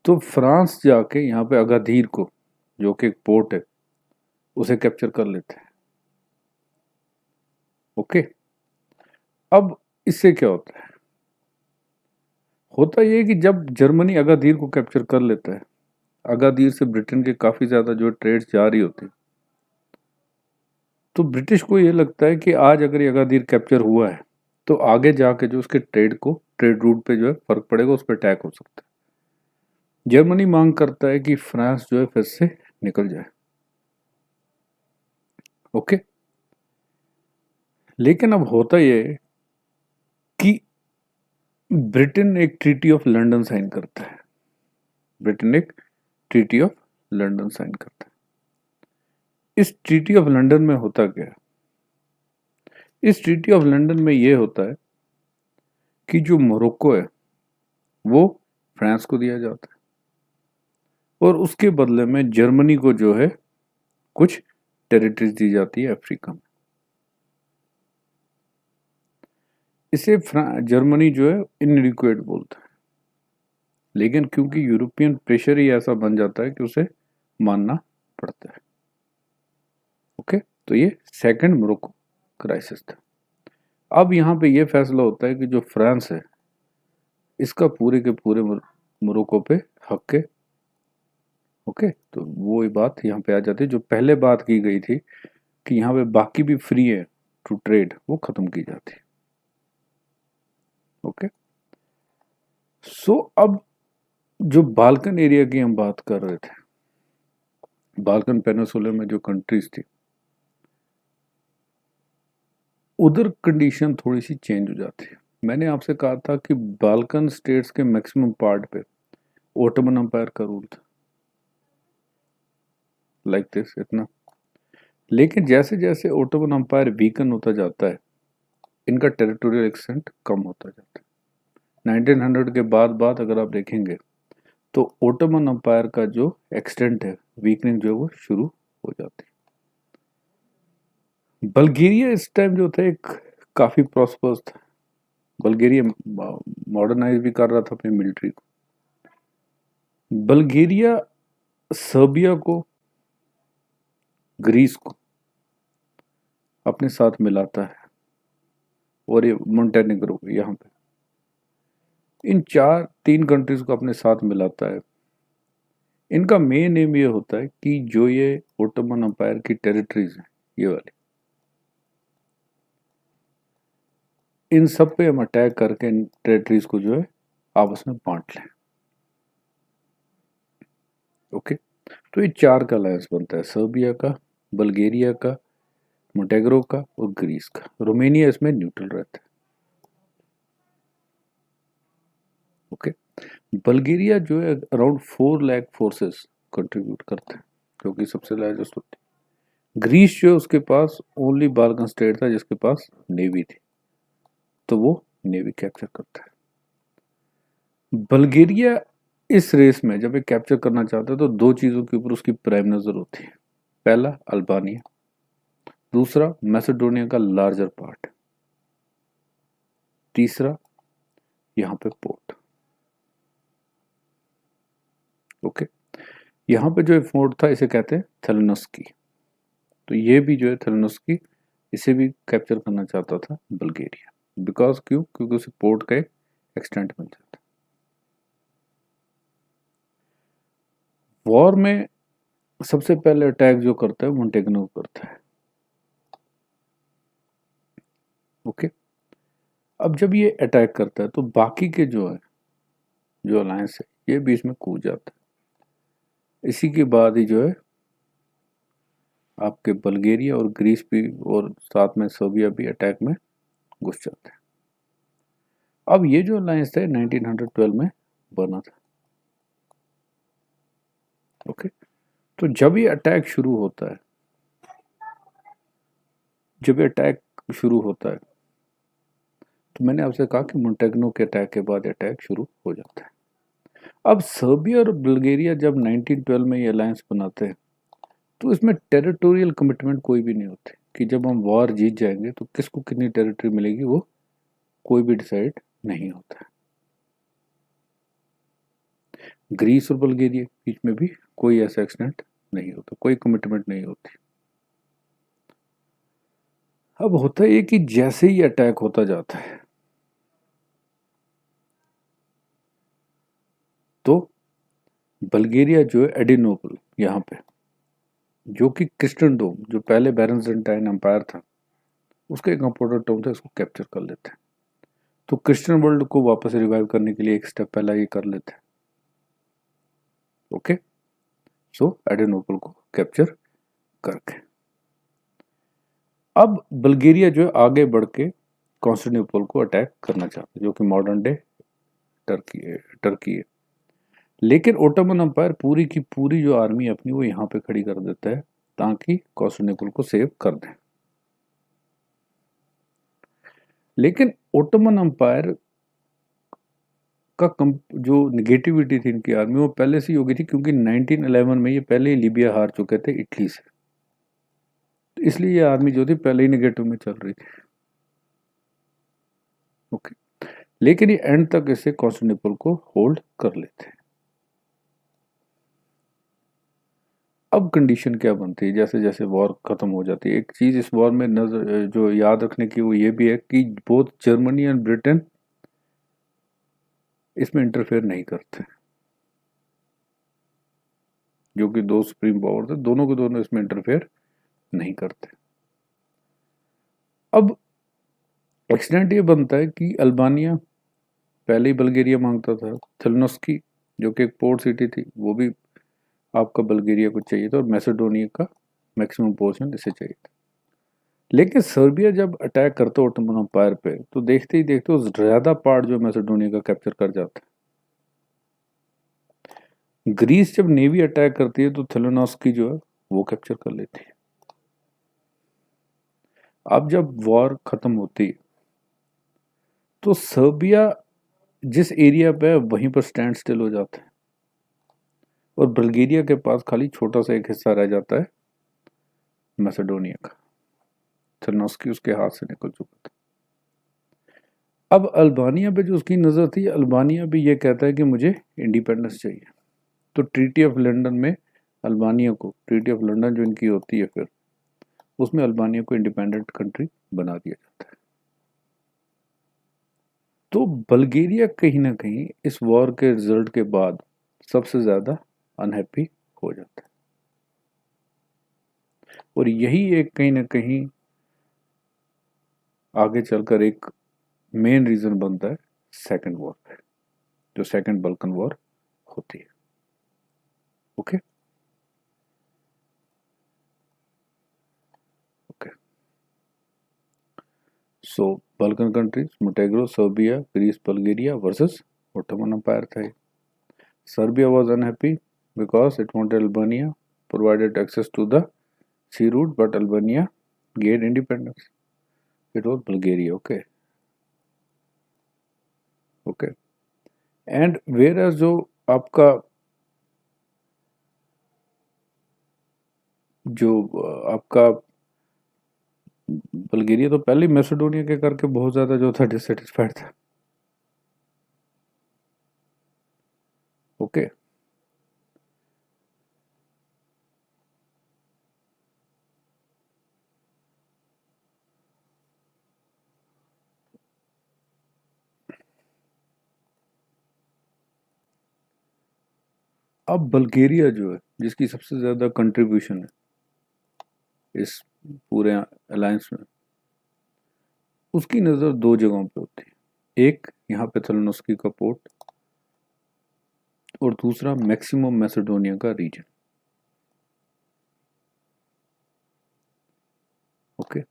तो फ्रांस जाके यहाँ पे अगादीर को, जो कि एक पोर्ट है, उसे कैप्चर कर लेते हैं। ओके, अब इससे क्या होता है, होता ये कि जब जर्मनी अगादीर को कैप्चर कर लेता है, अगादीर से ब्रिटेन के काफी ज्यादा जो ट्रेड्स जारी होते हैं, तो ब्रिटिश को ये लगता है कि आज अगर ये अगादीर कैप्चर हुआ है तो आगे जाके जो उसके ट्रेड रूट पे जो है फर्क पड़ेगा, उस पर अटैक हो सकता है। जर्मनी मांग करता है कि फ्रांस जो है फिर से निकल जाए। ओके, लेकिन अब होता ये कि ब्रिटेन एक ट्रीटी ऑफ लंदन साइन करता है। ब्रिटेन एक ट्रीटी ऑफ लंदन साइन करता है। इस ट्रीटी ऑफ लंदन में होता क्या है, इस ट्रीटी ऑफ लंदन में यह होता है कि जो मोरक्को है वो फ्रांस को दिया जाता है, और उसके बदले में जर्मनी को जो है कुछ टेरिटरीज दी जाती है अफ्रीका में। इसे जर्मनी जो है इनएडिक्वेट बोलता है, लेकिन क्योंकि यूरोपियन प्रेशर ही ऐसा बन जाता है कि उसे मानना पड़ता है। ओके, तो ये सेकंड मोरक्को क्राइसिस था। अब यहाँ पे ये फैसला होता है कि जो फ्रांस है इसका पूरे के पूरे मोरक्को पे हक है। ओके, तो वो बात यहाँ पे आ जाती है जो पहले बात की गई थी कि यहाँ पे बाकी भी फ्री है टू ट्रेड, वो खत्म की जाती है। ओके, सो अब जो बाल्कन एरिया की हम बात कर रहे थे, बाल्कन पेनिनसुला में जो कंट्रीज थी, उधर कंडीशन थोड़ी सी चेंज हो जाती है। मैंने आपसे कहा था कि बाल्कन स्टेट्स के मैक्सिमम पार्ट पे ओटोमन अंपायर का रूल था, लाइक दिस इतना। लेकिन जैसे जैसे ओटोमन अंपायर वीकन होता जाता है, इनका टेरिटोरियल एक्सटेंट कम होता जाता है। 1900 के बाद अगर आप देखेंगे तो ओटोमन अंपायर का जो एक्सटेंट है, वीकनिंग जो है वो शुरू हो जाती है। बल्गेरिया इस टाइम जो था एक काफी प्रॉस्पर्स था। बल्गेरिया मॉडर्नाइज भी कर रहा था अपनी मिलिट्री को। बल्गेरिया सर्बिया को, ग्रीस को अपने साथ मिलाता है, और ये मोंटेनेग्रो यहाँ पे इन तीन कंट्रीज को अपने साथ मिलाता है। इनका मेन एम ये होता है कि जो ये ओटोमन अम्पायर की टेरिटरीज हैं, ये वाली, इन सब पे हम अटैक करके इन टेरिटरीज को जो है आपस में बांट लें। ओके, तो ये चार का अलायंस बनता है, सर्बिया का, बल्गेरिया का, मोटेग्रो का और ग्रीस का। रोमेनिया इसमें न्यूट्रल रहता है। ओके, बल्गेरिया जो है अराउंड 4 लाख फोर्सेस कंट्रीब्यूट करता है, क्योंकि सबसे लार्जेस्ट होती है। ग्रीस जो है उसके पास ओनली बाल्कन स्टेट था जिसके पास नेवी थी, तो वो नेवी कैप्चर करता है। बल्गेरिया इस रेस में जब ये कैप्चर करना चाहता है तो दो चीजों के ऊपर उसकी प्राइम नजर होती है। पहला अल्बानिया, दूसरा मैसेडोनिया का लार्जर पार्ट, तीसरा यहाँ पे पोर्ट। ओके, यहाँ पे जो फोर्ट था इसे कहते हैं थेलोनस्की। तो ये भी जो है थेलोनस्की, इसे भी कैप्चर करना चाहता था बल्गेरिया। बिकॉज क्यों? क्योंकि उसे पोर्ट का एक एक्सटेंट मिल जाता। वॉर में सबसे पहले अटैक जो करता है मोंटेग्नो करता है। ओके, अब जब ये अटैक करता है तो बाकी के जो है, जो अलायंस है, ये बीच में कूद जाता है। इसी के बाद ही जो है आपके बल्गेरिया और ग्रीस भी और साथ में सर्बिया भी अटैक में घुस जाते हैं। अब ये जो अलायंस था 1912 में बना था। ओके, तो जब ये अटैक शुरू होता है, जब ये अटैक शुरू होता है तो मैंने आपसे कहा कि मोंटेग्नो के अटैक के बाद अटैक शुरू हो जाता है। अब सर्बिया और बुल्गारिया जब 1912 में ये अलायंस बनाते हैं तो इसमें टेरिटोरियल कमिटमेंट कोई भी नहीं होती कि जब हम वॉर जीत जाएंगे तो किसको कितनी टेरिटरी मिलेगी, वो कोई भी डिसाइड नहीं होता है। ग्रीस और बुल्गारिया के बीच में भी कोई ऐसा एक्सटेंट नहीं होता, कोई कमिटमेंट नहीं होती। अब होता है कि जैसे ही अटैक होता जाता है तो बल्गेरिया जो है एडिनोपल, यहाँ पे जो कि क्रिस्टनडोम, जो पहले बैरनजाइंटाइन एम्पायर था, उसका एक इंपॉर्टेंट टाउन था, इसको कैप्चर कर लेते हैं। तो क्रिश्चियन वर्ल्ड को वापस रिवाइव करने के लिए एक स्टेप पहला ये कर लेते हैं। ओके, सो एडिनोपल को कैप्चर करके अब बल्गेरिया जो है आगे बढ़ के कॉन्स्टेंटिनोपल को अटैक करना चाहता है, जो कि मॉडर्न डे टर्की है। लेकिन ओटोमन अम्पायर पूरी की पूरी जो आर्मी अपनी वो यहाँ पे खड़ी कर देता है ताकि कॉन्स्टेंटिनोपल को सेव कर दें। लेकिन ओटोमन अम्पायर का जो निगेटिविटी थी इनकी आर्मी, वो पहले से ही हो गई थी, क्योंकि 1911 में ये पहले ही लीबिया हार चुके थे इटली से। तो इसलिए ये आर्मी जो थी पहले ही निगेटिव में चल रही थी। ओके, लेकिन ये एंड तक इसे कॉन्स्टेंटिनोपल को होल्ड कर लेते हैं। अब कंडीशन क्या बनती है जैसे जैसे वॉर खत्म हो जाती है? एक चीज इस वॉर में नजर जो याद रखने की वो ये भी है कि बोथ जर्मनी एंड ब्रिटेन इसमें इंटरफेयर नहीं करते, जो कि दो सुप्रीम पावर थे, दोनों के दोनों इसमें इंटरफेयर नहीं करते। अब एक्सीडेंट ये बनता है कि अल्बानिया पहले ही बल्गेरिया मांगता था, थेलोनस्की जो कि एक पोर्ट सिटी थी वो भी आपका बल्गेरिया को चाहिए था, और मैसेडोनिया का मैक्सिमम पोर्शन इसे चाहिए था। लेकिन सर्बिया जब अटैक करता है ओटोमन अम्पायर पे तो देखते ही देखते उस ज्यादा पार्ट जो मैसेडोनिया का कैप्चर कर जाता है। ग्रीस जब नेवी अटैक करती है तो थेलोनस्की जो है वो कैप्चर कर लेती है। अब जब वॉर खत्म होती है तो सर्बिया जिस एरिया पे है वहीं पर स्टैंड स्टिल हो जाता है, और बल्गेरिया के पास खाली छोटा सा एक हिस्सा रह जाता है मैसेडोनिया का। थेलोनस्की उसके हाथ से निकल चुका था। अब अल्बानिया पे जो उसकी नज़र थी, अल्बानिया भी ये कहता है कि मुझे इंडिपेंडेंस चाहिए। तो ट्रीटी ऑफ लंदन में अल्बानिया को, ट्रीटी ऑफ लंदन जो इनकी होती है फिर, उसमें अल्बानिया को इंडिपेंडेंट कंट्री बना दिया जाता है। तो बल्गेरिया कहीं ना कहीं इस वॉर के रिजल्ट के बाद सबसे ज़्यादा अनहैप्पी हो जाता है। और यही एक कहीं ना कहीं आगे चलकर एक मेन रीजन बनता है सेकंड वॉर पे, जो सेकंड बल्कन वॉर होती है। Okay okay, so Balkan countries, Montenegro, Serbia, Greece, Bulgaria versus Ottoman empire था। Serbia was unhappy because it wanted Albania provided access to the sea route, but Albania gained independence. It was Bulgaria. Okay, okay. And whereas जो आपका जो आपका बल्गेरिया तो पहले मैसेडोनिया के करके बहुत ज्यादा जो था डिससेटिस्फाइड था। ओके, अब बल्गेरिया जो है जिसकी सबसे ज्यादा कंट्रीब्यूशन है इस पूरे अलायंस में, उसकी नज़र दो जगहों पे होती है। एक यहाँ पे थेलोनोस्की का पोर्ट और दूसरा मैक्सिमम मैसेडोनिया का रीजन। ओके,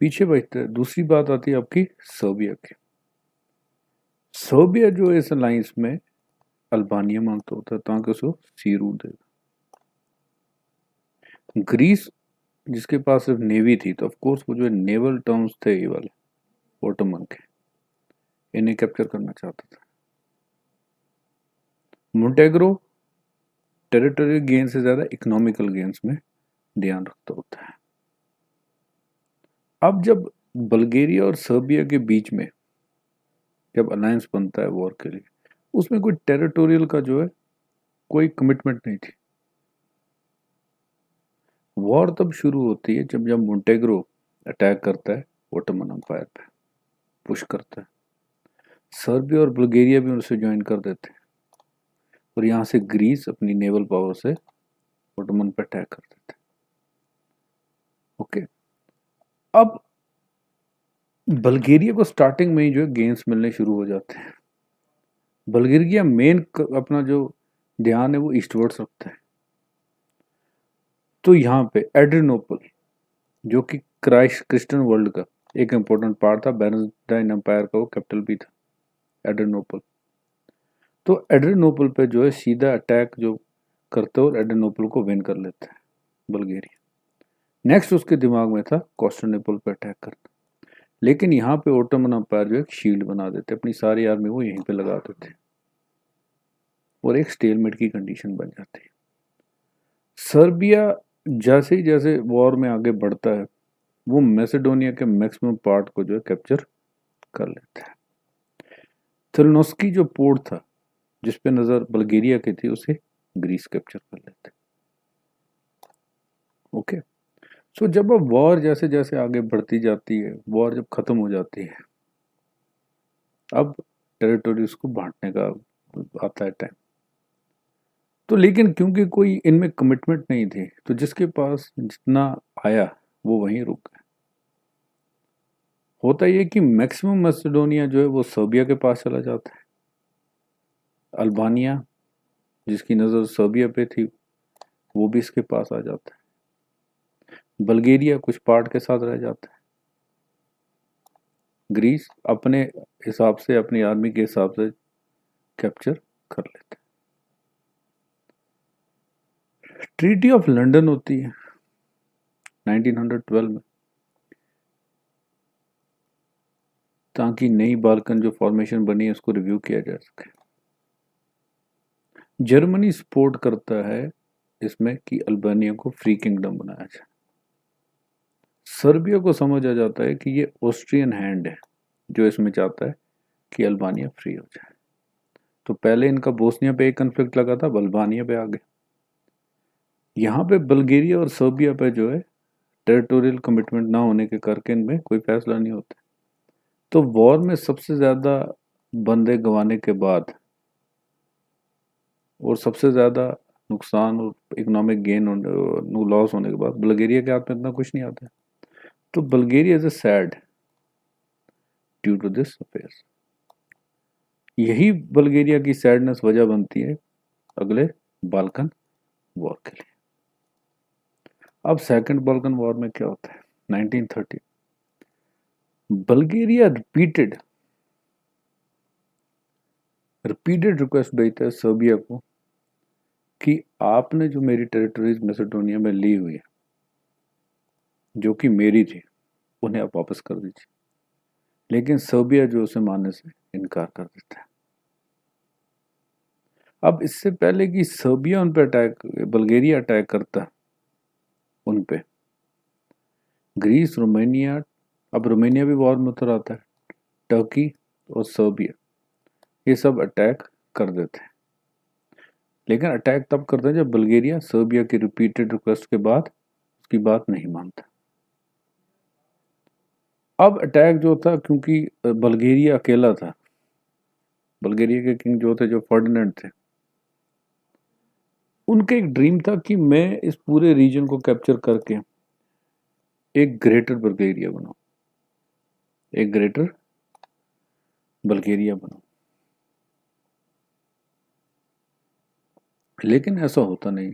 पीछे बढ़ते हैं, दूसरी बात आती है आपकी सर्बिया की। सर्बिया जो है इस अलायंस में अल्बानिया मांगता होता है ताकि उसको सी रूट देगा। ग्रीस जिसके पास सिर्फ नेवी थी, तो ऑफ कोर्स वो जो नेवल टर्म्स थे ये वाले ओटोमन के, इन्हें कैप्चर करना चाहता था। मोंटेग्रो टेरिटरी गेन से ज्यादा इकोनॉमिकल गेन्स में ध्यान रखता होता है। अब जब बल्गेरिया और सर्बिया के बीच में जब अलायंस बनता है वॉर के लिए, उसमें कोई टेरिटोरियल का जो है कोई कमिटमेंट नहीं थी। वॉर तब शुरू होती है जब जब मोंटेग्रो अटैक करता है ओटोमन एम्पायर पे, पुश करता है। सर्बिया और बुल्गारिया भी उनसे ज्वाइन कर देते हैं और यहाँ से ग्रीस अपनी नेवल पावर से ओटोमन पे अटैक कर देते हैं। ओके, अब बल्गेरिया को स्टार्टिंग में ही जो है गेन्स मिलने शुरू हो जाते हैं। बल्गेरिया मेन अपना जो ध्यान है वो ईस्टवर्ड्स रखता है। तो यहाँ पे एड्रिनोपल जो कि क्रिश्चियन वर्ल्ड का एक इम्पोर्टेंट पार्ट था, बैजेंटाइन एम्पायर का वो कैपिटल भी था एड्रिनोपल। तो एड्रिनोपल पे जो है सीधा अटैक जो करते और एड्रिनोपल को विन कर लेते हैं बल्गेरिया। नेक्स्ट उसके दिमाग में था कॉन्स्टेंटिनोपल पे अटैक करना, लेकिन यहाँ पे ओटोमन एम्पायर जो एक शील्ड बना देते, अपनी सारी आर्मी वो यहीं पे लगा देते और एक स्टेलमेट की कंडीशन बन जाती है। सर्बिया जैसे ही जैसे वॉर में आगे बढ़ता है वो मैसेडोनिया के मैक्सिमम पार्ट को जो है कैप्चर कर लेता है। थेलोनोस्की जो पोर्ट था जिसपे नजर बल्गेरिया की थी, उसे ग्रीस कैप्चर कर लेते। ओके, सो जब अब वॉर जैसे जैसे आगे बढ़ती जाती है, वॉर जब खत्म हो जाती है, अब टेरिटोरीज को बांटने का आता है टाइम। तो लेकिन क्योंकि कोई इनमें कमिटमेंट नहीं थी, तो जिसके पास जितना आया वो वहीं रुक गया। होता ये कि मैक्सिमम मैसेडोनिया जो है वो सर्बिया के पास चला जाता है। अल्बानिया जिसकी नज़र सर्बिया पे थी वो भी इसके पास आ जाता है। बल्गेरिया कुछ पार्ट के साथ रह जाता है। ग्रीस अपने हिसाब से, अपनी आर्मी के हिसाब से कैप्चर कर लेते हैं। ट्रीटी ऑफ लंदन होती है 1912 में, ताकि नई बाल्कन जो फॉर्मेशन बनी है उसको रिव्यू किया जा सके। जर्मनी सपोर्ट करता है इसमें कि अल्बानिया को फ्री किंगडम बनाया जाए। सर्बिया को समझ आ जाता है कि ये ऑस्ट्रियन हैंड है जो इसमें चाहता है कि अल्बानिया फ्री हो जाए। तो पहले इनका बोस्निया पे एक कन्फ्लिक्ट लगा था, अल्बानिया पे आ गए। यहाँ पे बल्गेरिया और सर्बिया पे जो है टेरिटोरियल कमिटमेंट ना होने के करके इनमें कोई फैसला नहीं होता। तो वॉर में सबसे ज्यादा बंदे गंवाने के बाद और सबसे ज़्यादा नुकसान और इकोनॉमिक गेन लॉस होने के बाद बल्गेरिया के हाथ में इतना कुछ नहीं आता है। तो Bulgaria is a sad due to this affair. यही बल्गेरिया की सैडनेस वजह बनती है अगले बाल्कन वॉर के लिए। अब सेकंड बाल्कन वॉर में क्या होता है? 1930 बल्गेरिया रिपीटेड रिक्वेस्ट भेजता है सर्बिया को कि आपने जो मेरी टेरिटरीज मैसेडोनिया में ली हुई है, जो कि मेरी थी, उन्हें आप वापस कर दीजिए। लेकिन सर्बिया जो उसे मानने से इनकार कर देता है। अब इससे पहले कि सर्बिया उन पे बल्गेरिया अटैक करता उन पे, ग्रीस, रोमानिया, अब रोमानिया भी वॉर में उतर आता है, टर्की और सर्बिया ये सब अटैक कर देते हैं। लेकिन अटैक तब करते हैं जब बल्गेरिया सर्बिया की रिपीटेड रिक्वेस्ट के बाद उसकी बात नहीं मानता। अब अटैक जो था, क्योंकि बल्गेरिया अकेला था, बल्गेरिया के किंग जो थे, जो फर्डिनेंड थे, उनका एक ड्रीम था कि मैं इस पूरे रीजन को कैप्चर करके एक ग्रेटर बल्गेरिया बनाऊं, एक ग्रेटर बल्गेरिया बनाऊं। लेकिन ऐसा होता नहीं।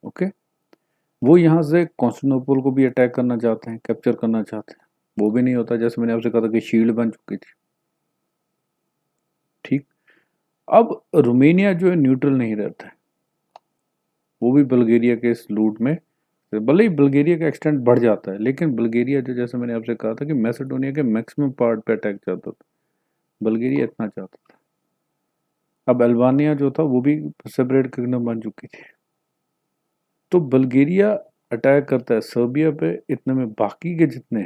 ओके, वो यहाँ से कॉन्स्टेंटिनोपल को भी अटैक करना चाहते हैं, कैप्चर करना चाहते हैं, वो भी नहीं होता। जैसे मैंने आपसे कहा था कि शील्ड बन चुकी थी। ठीक, अब रोमेनिया जो है न्यूट्रल नहीं रहता है, वो भी बल्गेरिया के इस लूट में, भले ही बल्गेरिया का एक्सटेंट बढ़ जाता है, लेकिन बल्गेरिया जो, जैसे मैंने आपसे कहा था कि मैसेडोनिया के मैक्सिमम पार्ट पे अटैक चाहता था, बल्गेरिया इतना चाहता था। अब अल्बानिया जो था वो भी सेपरेट किंगडम बन चुकी थी। तो बल्गेरिया अटैक करता है सर्बिया पे, इतने में बाकी के जितने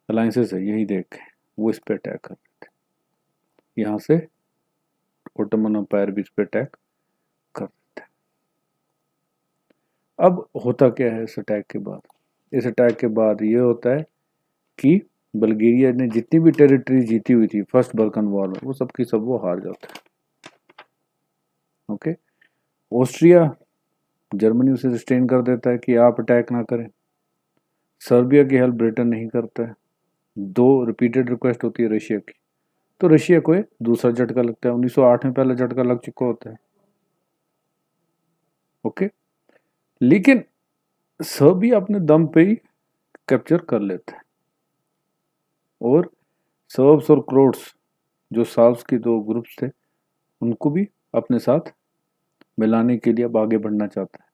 अलायंसेस है यही देख के वो इस पे अटैक कर रहे थे। यहाँ से ओटोमन एम्पायर भी इस पे अटैक कर रहे थे। अब होता क्या है इस अटैक के बाद? इस अटैक के बाद ये होता है कि बल्गेरिया ने जितनी भी टेरिटरी जीती हुई थी फर्स्ट बल्कन वॉर में, वो सब की सब वो हार जाता है। ओके, ऑस्ट्रिया, जर्मनी उसे रिस्ट्रेन कर देता है कि आप अटैक ना करें। सर्बिया की हेल्प ब्रिटेन नहीं करता है। दो रिपीटेड रिक्वेस्ट होती है रशिया की, तो रशिया को दूसरा झटका लगता है। 1908 में पहला झटका लग चुका होता है। ओके, लेकिन सर्बिया अपने दम पे ही कैप्चर कर लेता है, और सर्ब्स और क्रोट्स जो साल्व्स के दो ग्रुप्स थे उनको भी अपने साथ मिलाने के लिए अब आगे बढ़ना चाहता है।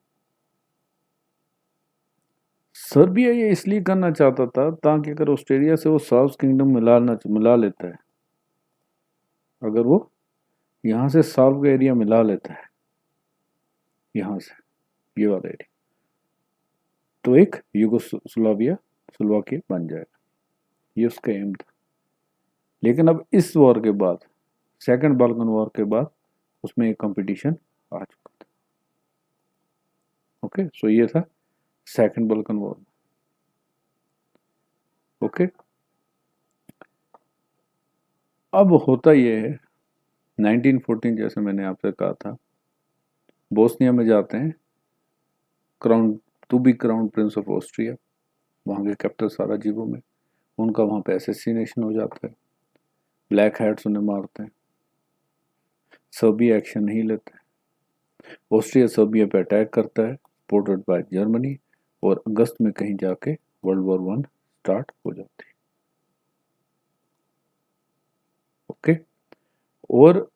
सर्बिया ये इसलिए करना चाहता था ताकि अगर ऑस्ट्रेलिया से वो साउथ किंगडम मिला लेता है, अगर वो यहाँ से साउथ का एरिया मिला लेता है, यहाँ से ये वाला एरिया, तो एक स्लोवाकिया बन जाएगा। ये उसका एम था। लेकिन अब इस वॉर के बाद, सेकंड बाल्कन वॉर के बाद, उसमें एक कंपटीशन आ चुका था। ओके, सो ये था सेकंड बाल्कन वॉर। ओके, अब होता ये है 1914, जैसे मैंने आपसे कहा था, बोस्निया में जाते हैं crown to be crown prince of Austria, वहाँ के कैपिटल साराजीवो में। उनका वहाँ पे असैसिनेशन हो जाता है, ब्लैक हैट्स उन्हें मारते हैं, सर्बिया एक्शन नहीं लेता है। ऑस्ट्रिया सर्बिया पे अटैक करता है, सपोर्टेड बाय जर्मनी, और अगस्त में कहीं जाके वर्ल्ड वॉर वन स्टार्ट हो जाती है। ओके, और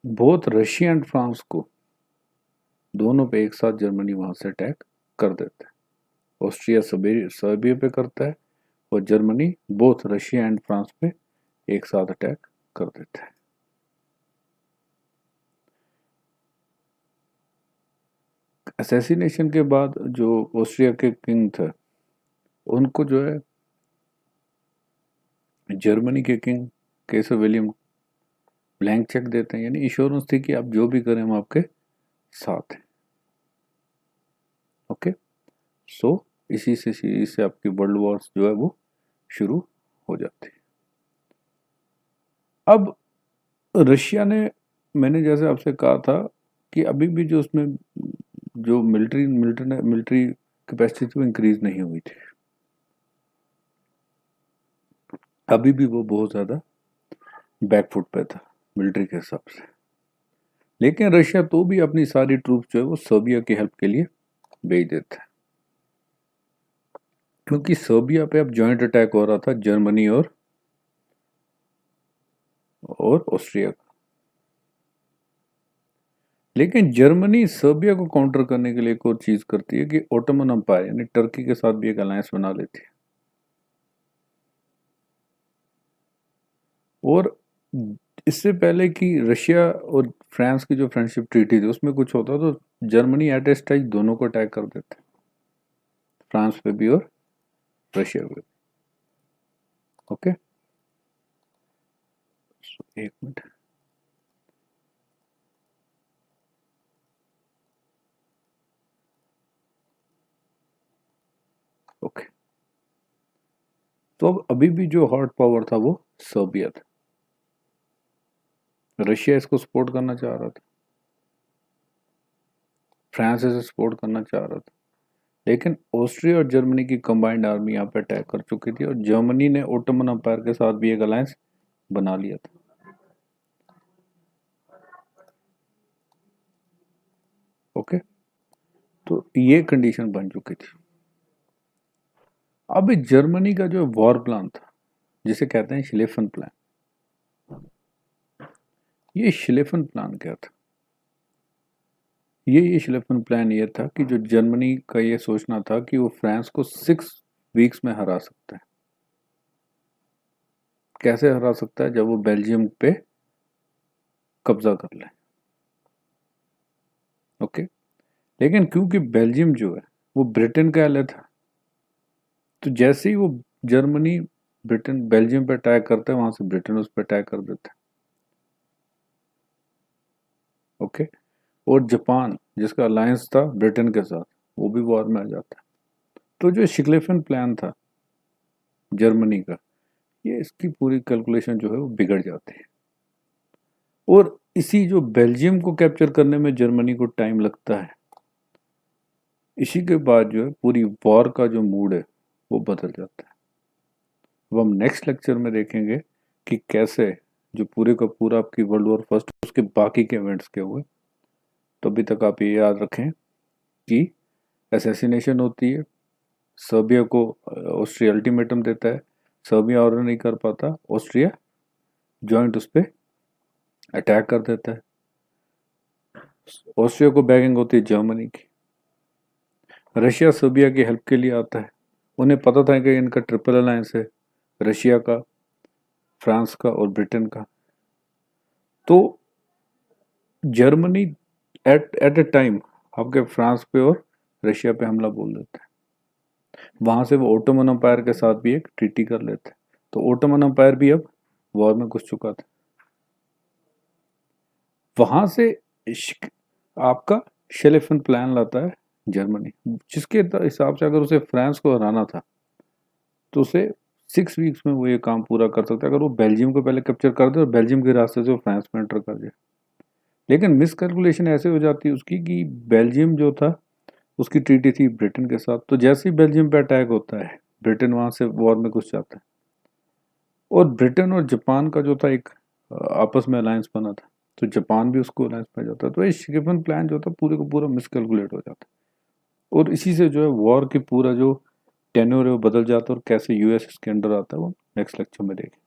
बहुत रशिया एंड फ्रांस को, दोनों पे एक साथ जर्मनी वहां से अटैक कर देता है। ऑस्ट्रिया सर्बिया पे करता है, और Germany both Russia and France पे एक साथ अटैक कर देता है। असैसिनेशन के बाद जो ऑस्ट्रिया के किंग थे, उनको जो है जर्मनी के किंग केसर विलियम ब्लैंक चेक देते हैं, यानी इंश्योरेंस थी कि आप जो भी करें हम आपके साथ हैं। ओके, सो इसी से आपकी वर्ल्ड वॉर्स जो है वो शुरू हो जाती है। अब रशिया ने, मैंने जैसे आपसे कहा था कि अभी भी जो उसमें जो मिलिट्री कैपेसिटी थी वो इंक्रीज नहीं हुई थी, अभी भी वो बहुत ज़्यादा बैकफुट पे था मिलिट्री के हिसाब से। लेकिन रशिया तो भी अपनी सारी ट्रूप जो है वो सर्बिया की हेल्प के लिए भेज देता है, क्योंकि सर्बिया पे अब जॉइंट अटैक हो रहा था जर्मनी और ऑस्ट्रिया का। लेकिन जर्मनी सर्बिया को काउंटर करने के लिए एक और चीज करती है कि ओटोमन अंपायर यानी टर्की के साथ भी एक अलायंस बना लेती है। और इससे पहले कि रशिया और फ्रांस की जो फ्रेंडशिप ट्रीटी थी उसमें कुछ होता तो जर्मनी एट ए स्टेज दोनों को अटैक कर देते, फ्रांस पे भी और रशिया पे। ओके, एक मिनट। ओके, तो अब अभी भी जो हॉट पावर था वो सर्बिया था, रशिया इसको सपोर्ट करना चाह रहा था, फ्रांस इसे सपोर्ट करना चाह रहा था। लेकिन ऑस्ट्रिया और जर्मनी की कंबाइंड आर्मी यहाँ पे अटैक कर चुकी थी और जर्मनी ने ओटोमन अम्पायर के साथ भी एक अलायंस बना लिया था। ओके, तो ये कंडीशन बन चुकी थी। अब जर्मनी का जो वॉर प्लान था जिसे कहते हैं शिलेफन प्लान, ये शिलेफन प्लान क्या था? ये शिलेफन प्लान ये था कि जो जर्मनी का ये सोचना था कि वो फ्रांस को 6 वीक्स में हरा सकता है। कैसे हरा सकता है? जब वो बेल्जियम पे कब्जा कर ले। ओके, लेकिन क्योंकि बेल्जियम जो है वो ब्रिटेन का एले था, तो जैसे ही वो जर्मनी ब्रिटेन बेल्जियम पे अटैक करता है वहां से ब्रिटेन उस पर अटैक कर देता है। ओके, और जापान जिसका अलायंस था ब्रिटेन के साथ वो भी वॉर में आ जाता है। तो जो शिक्लेफन प्लान था जर्मनी का, ये इसकी पूरी कैलकुलेशन जो है वो बिगड़ जाती है। और इसी जो बेल्जियम को कैप्चर करने में जर्मनी को टाइम लगता है, इसी के बाद जो है पूरी वॉर का जो मूड है वो बदल जाता है। अब हम नेक्स्ट लेक्चर में देखेंगे कि कैसे जो पूरे का पूरा आपकी वर्ल्ड वॉर फर्स्ट उसके बाकी के इवेंट्स क्या हुए। तो अभी तक आप ये याद रखें कि असैसिनेशन होती है, सर्बिया को ऑस्ट्रिया अल्टीमेटम देता है, सर्बिया ऑर्डर नहीं कर पाता, ऑस्ट्रिया जॉइंट उस पर अटैक कर देता है, ऑस्ट्रिया को बैगिंग होती है जर्मनी की, रशिया सर्बिया की हेल्प के लिए आता है। उन्हें पता था कि इनका ट्रिपल अलायंस है, रशिया का, फ्रांस का और ब्रिटेन का। तो जर्मनी एट ए टाइम आपके फ्रांस पे और रशिया पे हमला बोल देता है। वहां से वो ओटोमन अम्पायर के साथ भी एक ट्रीटी कर लेते हैं। तो ओटोमन अम्पायर भी अब वॉर में घुस चुका था। वहां से आपका शेलेफन प्लान लाता है जर्मनी, जिसके हिसाब से अगर उसे फ्रांस को हराना था तो उसे 6 वीक्स में वो ये काम पूरा कर सकता है, अगर वो बेल्जियम को पहले कैप्चर कर दे और बेल्जियम के रास्ते से वो फ्रांस में एंटर कर जाए। लेकिन मिसकैलकुलेशन ऐसे हो जाती है उसकी कि बेल्जियम जो था उसकी ट्रीटी थी ब्रिटेन के साथ, तो जैसे ही बेल्जियम पे अटैक होता है ब्रिटेन वहां से वॉर में घुस जाता है। और ब्रिटेन और जापान का जो था एक आपस में अलायंस बना था, तो जापान भी उसको अलायंस में जाता है। तो ये शिगेफन प्लान जो था पूरे का पूरा मिसकैलकुलेट हो जाता है और इसी से जो है वॉर की पूरा जो टेन्योर है वो बदल जाता है और कैसे यूएस इसके अंडर आता है वो नेक्स्ट लेक्चर में देखें।